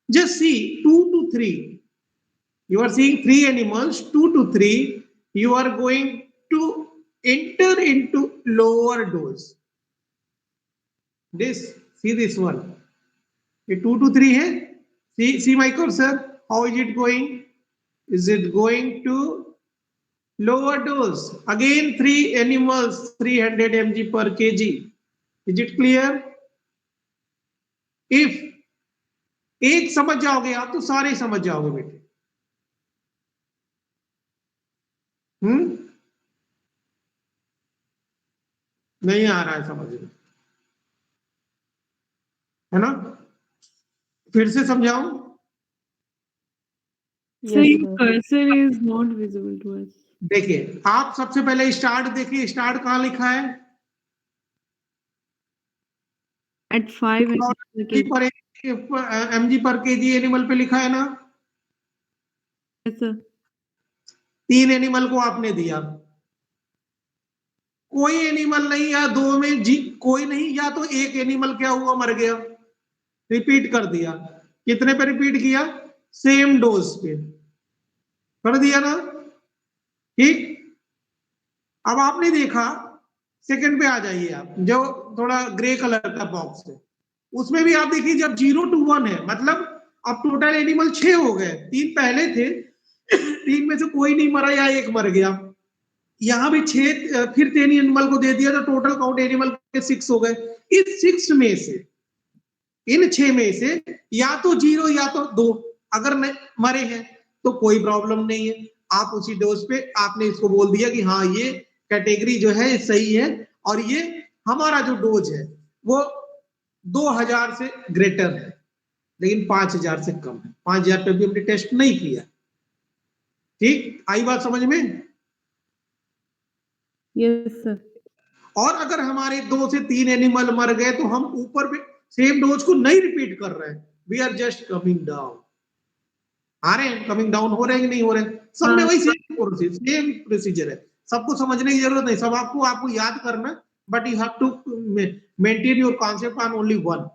Just see 2 to 3. You are seeing 3 animals, 2 to 3. You are going to enter into lower dose. This, see this one. ये 2 to 3 है see my cursor how is it going is it going to lower dose again 3 animals 300 mg per kg is it clear if एक समझ जाओगे आप तो सारे समझ जाओगे बेटे नहीं आ रहा है समझ में है ना फिर से समझाऊं Sir, Yes, your sir. cursor is not visible to us. देखिए आप सबसे पहले स्टार्ट देखिए स्टार्ट कहाँ लिखा है At 5 mg per kg. पर mg पर केजी एनिमल पे लिखा है ना Yes, sir. 3 एनिमल को आपने दिया कोई एनिमल नहीं या दो में जी कोई नहीं या तो एक एनिमल क्या हुआ मर गया रिपीट कर दिया कितने पे रिपीट किया सेम डोज पे कर दिया ना ठीक अब आपने देखा सेकंड पे आ जाइए आप जो थोड़ा ग्रे कलर का बॉक्स है उसमें भी आप देखिए जब 0 to 1 है मतलब अब टोटल एनिमल 6 हो गए 3 पहले थे 3 में से कोई नहीं मरा या एक मर गया यहाँ भी 6 फिर 3 एनिमल को दे दिया तो टोटल काउंट एनिमल के 6 हो गए इस 6 में से इन 6 में से या तो 0 या तो 2 अगर मरे हैं तो कोई प्रॉब्लम नहीं है आप उसी डोज पे आपने इसको बोल दिया कि हाँ ये कैटेगरी जो है सही है और ये हमारा जो डोज है वो 2000 से ग्रेटर है लेकिन 5000 से कम है 5000 पे भी हमने टेस्ट नहीं किया ठीक आई बात समझ में Yes, sir. और अगर हमारे 2 से 3 एनिमल मर गए तो हम ऊपर पे सेम डोज को नहीं रिपीट कर रहे हैं, we are just coming down. आ रहे हैं, कमिंग डाउन हो रहे हैं कि नहीं हो रहे हैं? सब में हाँ वही सेम प्रोसीजर है, सबको समझने की जरूरत नहीं, सब आपको आपको याद करना, but you have to maintain your concept on only one.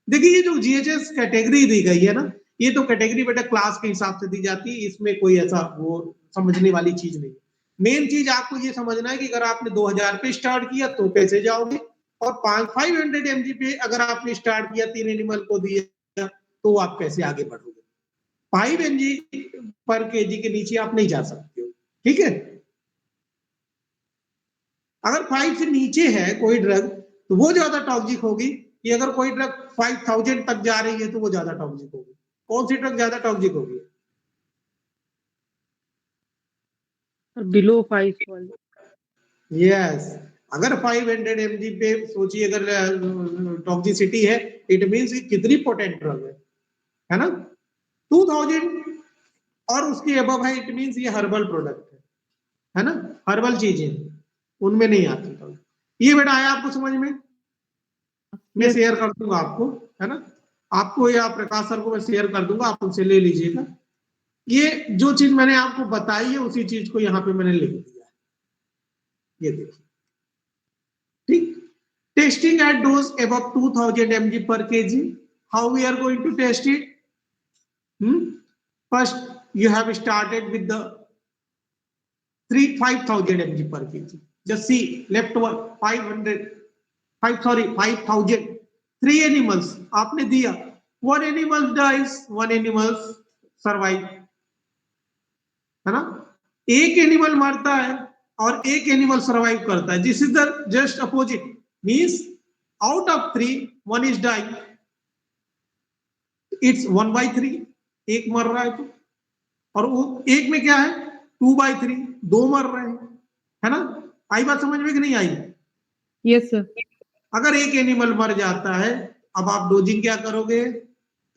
देखिए ये जो जीएचएस कैटेगरी दी गई है ना, ये तो कैटेगरी बेटा क्लास के हिसाब से दी जाती है, इसमें कोई ऐसा वो समझने वाली चीज नहीं। मेन चीज आपको ये समझना है कि अगर आपने 2000 पे स्टार्ट किया तो कैसे जाओगे, और 500 mg पे अगर आपने स्टार्ट किया 3 एनिमल को दिया तो आप कैसे आगे बढ़ोगे। 5 mg पर केजी के नीचे आप नहीं जा सकते हो, ठीक है। अगर 5 से नीचे है कोई ड्रग तो वो ज्यादा टॉक्सिक होगी, कि अगर कोई ड्रग 5000 तक जा रही है तो वो ज्यादा टॉक्सिक होगी। कौन सी ड्रग ज्यादा टॉक्सिक होगी? सर बिलो 5 वाली। यस, अगर 500 mg पे सोचिए अगर टॉक्सिसिटी है, इट मींस कितनी पोटेंट ड्रग है ना। 2000 और उसके अबव है, इट मींस ये हर्बल प्रोडक्ट है ना, हर्बल चीजें उनमें नहीं आती। ये बेटा आया आपको समझ में? मैं यस शेयर कर दूंगा आपको, है ना, आपको या प्रकाश सर को मैं शेयर कर दूंगा, आप उनसे ले लीजिएगा। ये जो चीज मैंने आपको बताई है उसी चीज को यहाँ पे मैंने लिख दिया है, ये देखिए, ठीक। Testing at dose above 2000 mg per kg, how we are going to test it? First you have started with the 5000 mg per kg, just see left one 500 5 sorry 5000, 3 animals आपने दिया, 1 एनिमल डाइज, 1 एनिमल्स सर्वाइव, है ना। एक animal मरता है और एक animal survive करता है, this is the just opposite, means out of 3 1 is dying, it's 1/3, एक मर रहा है तो, और वो एक में क्या है 2/3, दो मर रहे हैं, है ना। आई बात समझ में कि नहीं आई? Yes sir. अगर एक एनिमल मर जाता है, अब आप डोजिंग क्या करोगे,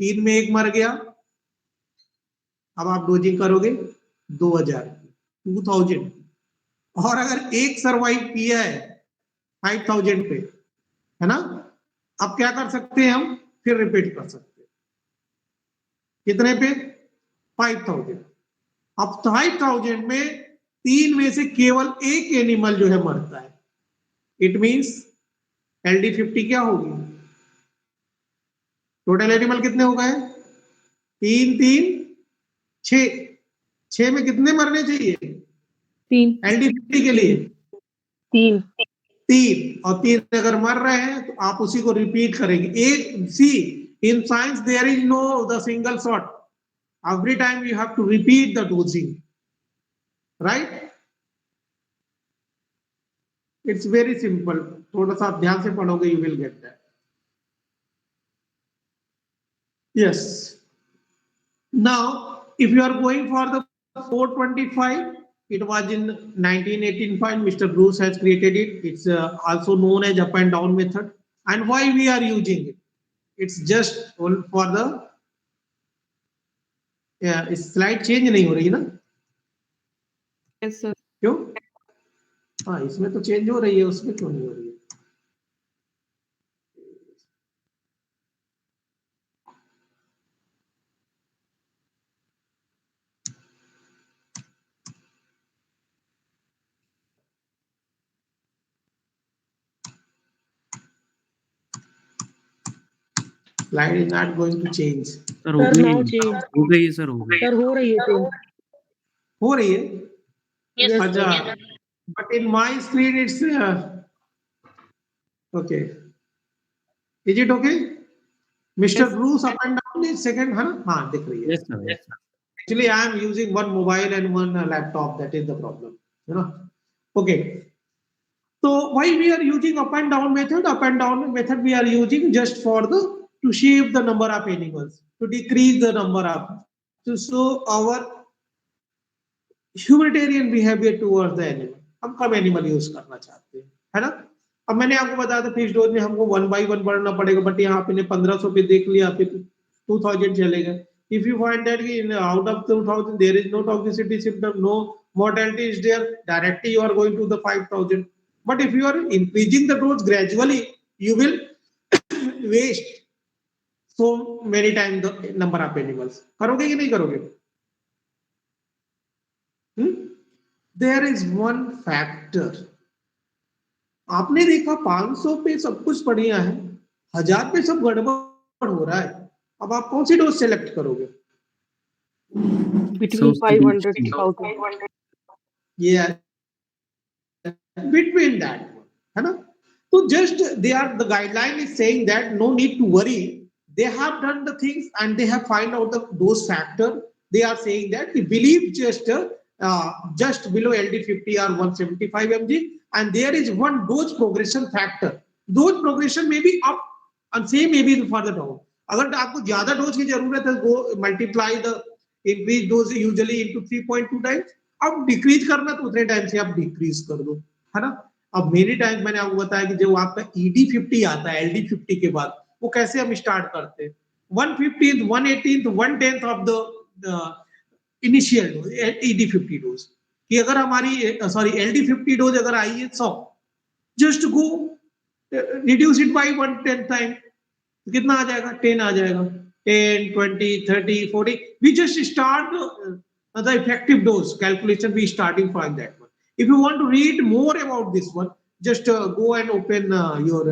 3 में एक मर गया, अब आप डोजिंग करोगे 2000 2000, और अगर एक सरवाइव किया है 5000 पे, है ना, अब क्या कर सकते हैं हम, फिर रिपीट कर सकते हैं, कितने पे 5000। अब 5000 में 3 में से केवल एक एनिमल जो है मरता है, इट मींस LD50 क्या होगी, टोटल एनिमल कितने हो गए, 3 3 6, 6 में कितने मरने चाहिए 3 LD50 के लिए, 3। 3, और 3 अगर मर रहे हैं तो आप उसी को रिपीट करेंगे। एक see in science there is no the single shot, every time you have to repeat the dosing, right. It's very simple, थोड़ा सा आप ध्यान से पढ़ोगे you will get that. Yes, now if you are going for the 425, it was in 1985, Mr. Bruce has created it, it's also known as up and down method, and why we are using it, it's just for the slide change नहीं हो रही है ना, yes sir. क्यों? हाँ इसमें तो change हो रही है, उसमें क्यों नहीं हो रही है? Slide is not going to change. Sir हो सर गई, नाउ चेंज। हो गई है सर, हो गई। सर हो रही है चेंज। हो रही है, यस अच्छा, sir. But in my screen it's okay, is it okay? Mister yes Bruce up and down is second, है ना, हाँ दिख रही है। Yes sir, yes sir. Actually, I am using one mobile and one laptop. That is the problem. You know. Okay. So why we are using up and down method? Up and down method we are using just for the to shape the number of animals, to decrease the number of, to show our humanitarian behavior towards the animal. हम कम animal use करना चाहते हैं, है ना। अब मैंने आपको बताया था फिक्स डोज में हमको 1 by 1 बढ़ना पड़ेगा, बट यहाँ पे 1500 पे देख लिया, फिर 2000 चलेगा। If you find that out of 2000 there is no toxicity symptom, no mortality is there, directly you are going to the 5000. But if you are increasing the dose gradually, you will waste so many times the number of animals. करोगे कि नहीं करोगे? There is one factor. आपने देखा 500 पे सब कुछ बढ़िया है, 1000 पे सब गड़बड़ हो रहा है. अब आप कौन सी डोज सेलेक्ट करोगे? So between 500 to CST. 1000. Yeah, between that one, है ना? So just they are the guideline is saying that no need to worry. They have done the things and they have find out the dose factor. They are saying that we believe just below LD50 or 175 mg, and there is one dose progression factor. Dose progression may be up and same may be further down. अगर आपको ज्यादा dose की जरूरत है, go multiply the increase dose usually into 3.2 times. अब decrease करना तो उतने टाइम से आप डिक्रीज कर दो, है ना? अब मेनी टाइम मैंने आपको बताया कि जब आपका ED50 आता है, LD50 के बाद वो कैसे हम स्टार्ट करते हैं, 1/15, 1/18, 1/10 of the initial dose ED50 dose कि अगर हमारी सॉरी LD50 डोज अगर आई है 100, just go reduce it by 1/10 time, कितना आ जाएगा? 10 आ जाएगा. 10, 20, 30, 40. We just start the effective dose calculation. We starting from that one. If you want to read more about this one, just go and open your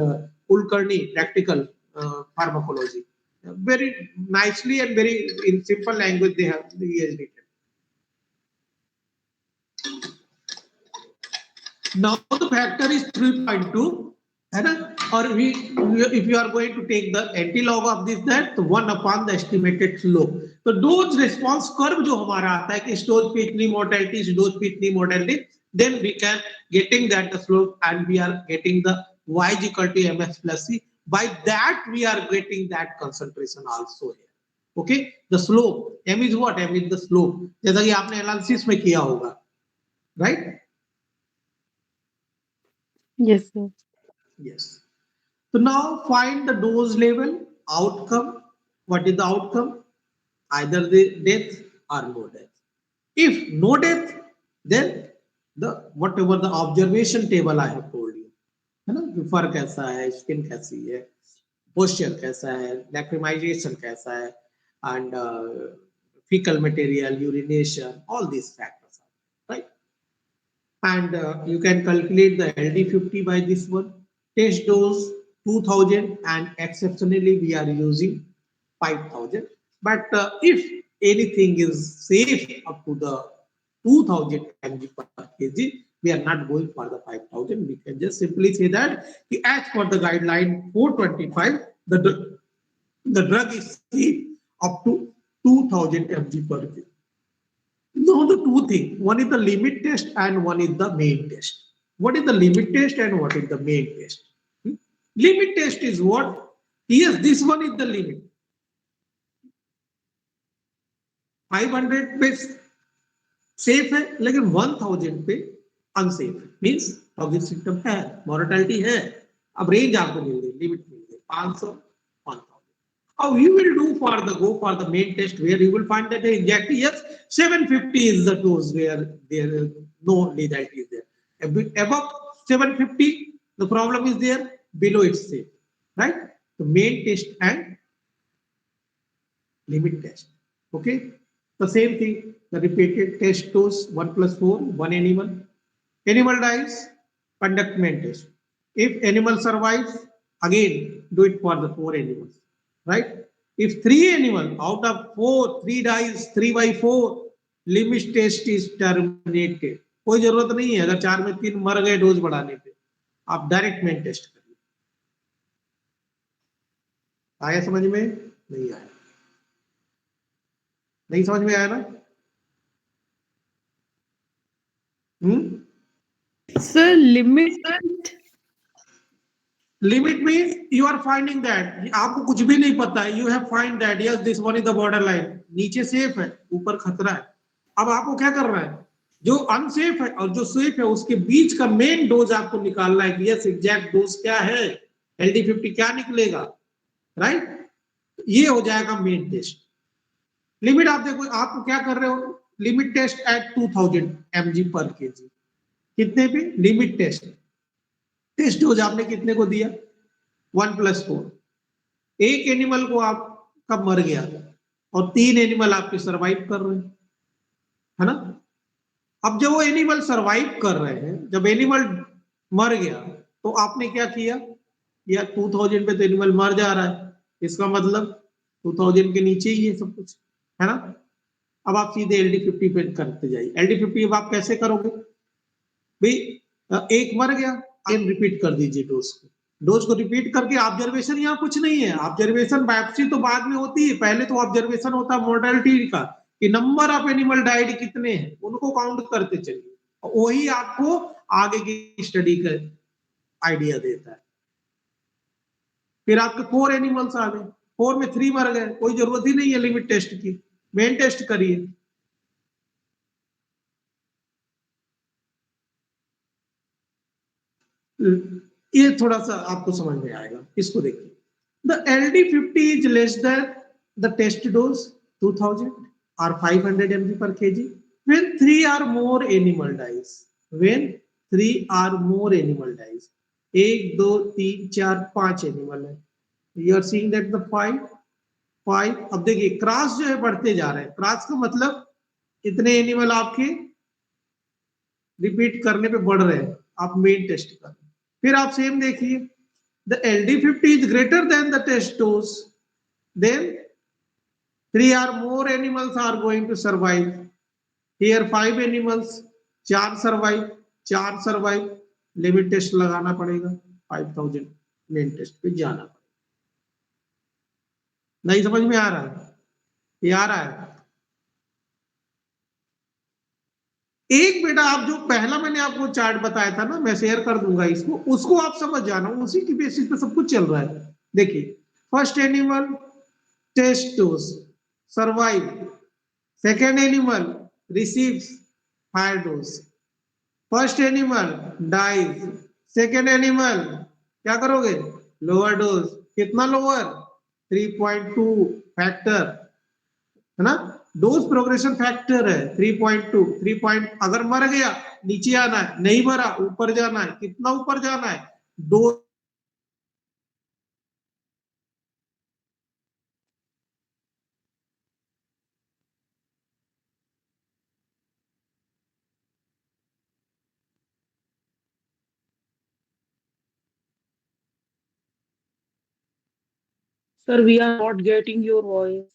Kulkarni practical pharmacology. Very nicely and very in simple language they have written. Now the factor is 3.2. है ना? और if you are going to take the anti-log of this that तो 1 upon the estimated slope. तो dose response curve जो हमारा आता है कि इस dose पे इतनी mortality, इस dose पे इतनी mortality, then we can getting that the slope and we are getting the y is equal to ms plus c. By that we are getting that concentration also here. Okay, the slope m is what? M is the slope. जैसा कि आपने analysis में किया होगा, right? Yes, sir. Yes. So now find the dose level, outcome. What is the outcome? Either the death or no death. If no death, then the whatever the observation table I have told you, है ना? कि फर कैसा है, skin कैसी है, posture कैसा है, lacrimization कैसा है, and fecal material, urination, all these factors are right. And you can calculate the LD50 by this one. Test dose 2000 and exceptionally we are using 5000. But if anything is safe up to the 2000 mg per kg, we are not going for the 5000. We can just simply say that as per the guideline 425, the drug is safe up to 2000 mg per kg. Now the two things, one is the limit test and one is the main test. What is the limit test and what is the main test? Limit test is what? Yes, this one is the limit. 500 पे safe है, लेकिन 1000 पे unsafe है. Means toxic symptom है, mortality है. अब range आपको मिल गई, limit मिल गई, 500, 1000. How you will do for the go for the main test where you will find that exactly yes 750 is the dose where there is no lethality is there. Above 750 the problem is there, below it's safe, right? The main test and limit test. Okay, the same thing, the repeated test dose 1 plus 4, one animal dies, conduct main test. If animal survives, again do it for the 4 animals, right? If 3 animal out of 4, 3 dies, 3/4, limit test is terminated. कोई जरूरत नहीं है, अगर 4 में 3 मर गए dose बढ़ाने पे, आप डायरेक्ट मेन टेस्ट करिए. आया समझ में? नहीं आया? नहीं समझ में आया ना? Sir, limit. Limit means you are finding that आपको कुछ भी नहीं पता है, you have find that yes this one is the border line, नीचे सेफ है, ऊपर खतरा है. अब आपको क्या करना है, जो अनसेफ है और जो सेफ है उसके बीच का मेन डोज आपको निकालना है कि यस एग्जैक्ट डोज क्या है, LD50 क्या निकलेगा, राइट? ये हो जाएगा मेन टेस्ट. लिमिट आप देखो, आप क्या कर रहे हो, limit test at 2000 mg per kg. कितने पे? लिमिट टेस्ट टेस्ट डोज आपने कितने को दिया? 1+4। एक एनिमल को आपका मर गया और 3 एनिमल आपके सरवाइव कर रहे हैं, है ना? अब जब वो एनिमल सरवाइव कर रहे हैं, जब एनिमल मर गया तो आपने क्या किया? या 2000 पे तो एनिमल मर जा रहा है, इसका मतलब 2000 के नीचे ही है सब कुछ, है ना? अब आप सीधे LD50 पे करते जाइए। LD50 अब आप कैसे करोगे भाई? एक मर गया, आप रिपीट कर दीजिए डोज को। डोज को रिपीट करके ऑब्जर्वेशन यहाँ कुछ नहीं है, ऑब्जर्वेशन बायोप्सी तो बाद में होती है, पहले तो ऑब्जर्वेशन होता है मोर्टेलिटी का, कि नंबर ऑफ एनिमल डाइड कितने हैं उनको काउंट करते चलिए, वही आपको आगे की स्टडी का आइडिया देता है। फिर आपके 4 एनिमल्स आ गए, 4 में 3 मर गए, कोई जरूरत ही नहीं है लिमिट टेस्ट की, मेन टेस्ट करिए। ये थोड़ा सा आपको समझ में आएगा, इसको देखिए। The LD50 is less than the test dose 2000 or 500 mg per kg when 3 or more animal dies. When 3 or more animal dies. 1 2 3 4 5 animal है, you are seeing that the 5 अब देखिए क्रॉस जो है बढ़ते जा रहे हैं, क्रॉस का मतलब इतने एनिमल आपके रिपीट करने पे बढ़ रहे हैं, आप मेन टेस्ट कर। फिर आप सेम देखिए, the LD50 is greater than the test dose, then 3 or more animals are going to survive. Here 5 animals, 4 survive, 4 survive, limit test लगाना पड़ेगा, 5000 मेन टेस्ट पे जाना पड़ेगा। नहीं समझ में आ रहा है? ये आ रहा है? एक बेटा आप जो पहला मैंने आपको चार्ट बताया था ना, मैं शेयर कर दूंगा इसको, उसको आप समझ जाना, उसी की बेसिस पे सब कुछ चल रहा है। देखिए, first animal test dose survive, second animal receives higher dose, first animal dies, second animal क्या करोगे? Lower dose. कितना लोअर? 3.2 फैक्टर, है ना? डोज प्रोग्रेशन फैक्टर है 3.2। 3 पॉइंट अगर मर गया नीचे आना है, नहीं मरा ऊपर जाना है। कितना ऊपर जाना है? दो। Sir, we are not getting your voice.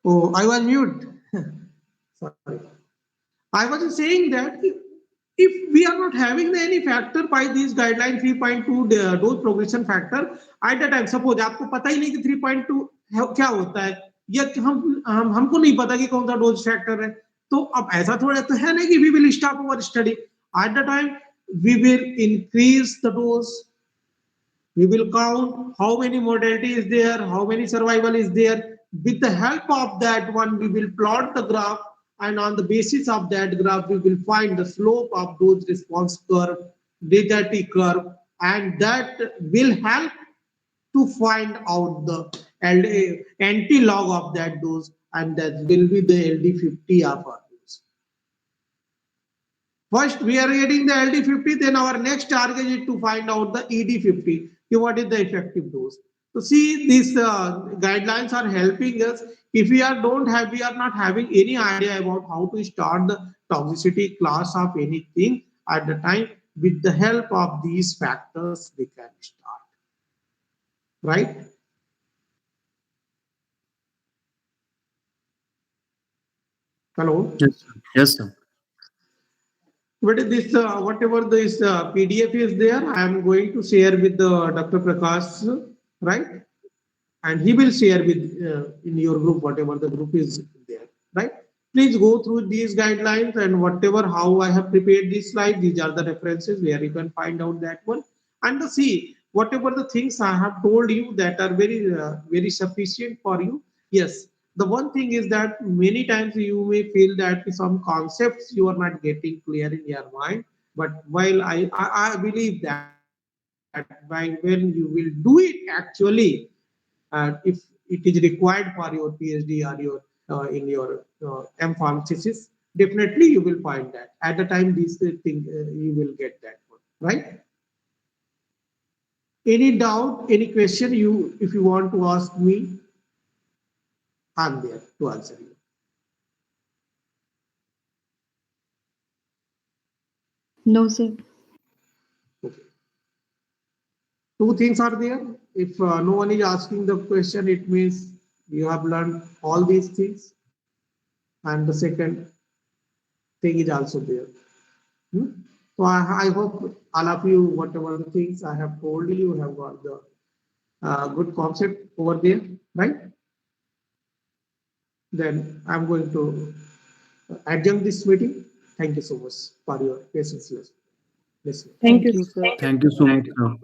Oh, I was mute. Sorry. I was saying that if we are not having any factor by these guideline 3.2 dose progression factor at the time, suppose आपको पता ही नहीं कि 3.2 क्या होता है, या हमको नहीं पता कि कौन सा डोज फैक्टर है, तो अब ऐसा थोड़ा तो है नहीं कि we will stop our study at the time. We will increase the dose. We will count how many mortality is there, how many survival is there. With the help of that one, we will plot the graph, and on the basis of that graph, we will find the slope of those response curve, DT curve, and that will help to find out the anti-log of that dose, and that will be the LD50 of our dose. First, we are getting the LD50, then our next target is to find out the ED50, what is the effective dose. So see, these guidelines are helping us. If we are not having any idea about how to start the toxicity class of anything at the time, with the help of these factors, we can start, right? Hello. Yes, sir. Yes, sir. But this, whatever this PDF is there, I am going to share with Dr. Prakash, right? And he will share with in your group whatever the group is there, right? Please go through these guidelines, and whatever how I have prepared this slide, these are the references where you can find out that one, and see whatever the things I have told you that are very sufficient for you. Yes, the one thing is that many times you may feel that some concepts you are not getting clear in your mind, but while I believe that when you will do it actually, if it is required for your PhD or your in your M Pharm thesis, definitely you will find that at the time these thing you will get that one, right? Any doubt, any question you if you want to ask me, I'm there to answer you. No, sir. Okay. Two things are there. If no one is asking the question, it means you have learned all these things. And the second thing is also there. Hmm? So I hope all of you, whatever the things I have told you, have got the good concept over there, right? Then I'm going to adjourn this meeting. Thank you so much for your patience listening. Thank Thank you, you, sir. sir. Thank you so much, sir.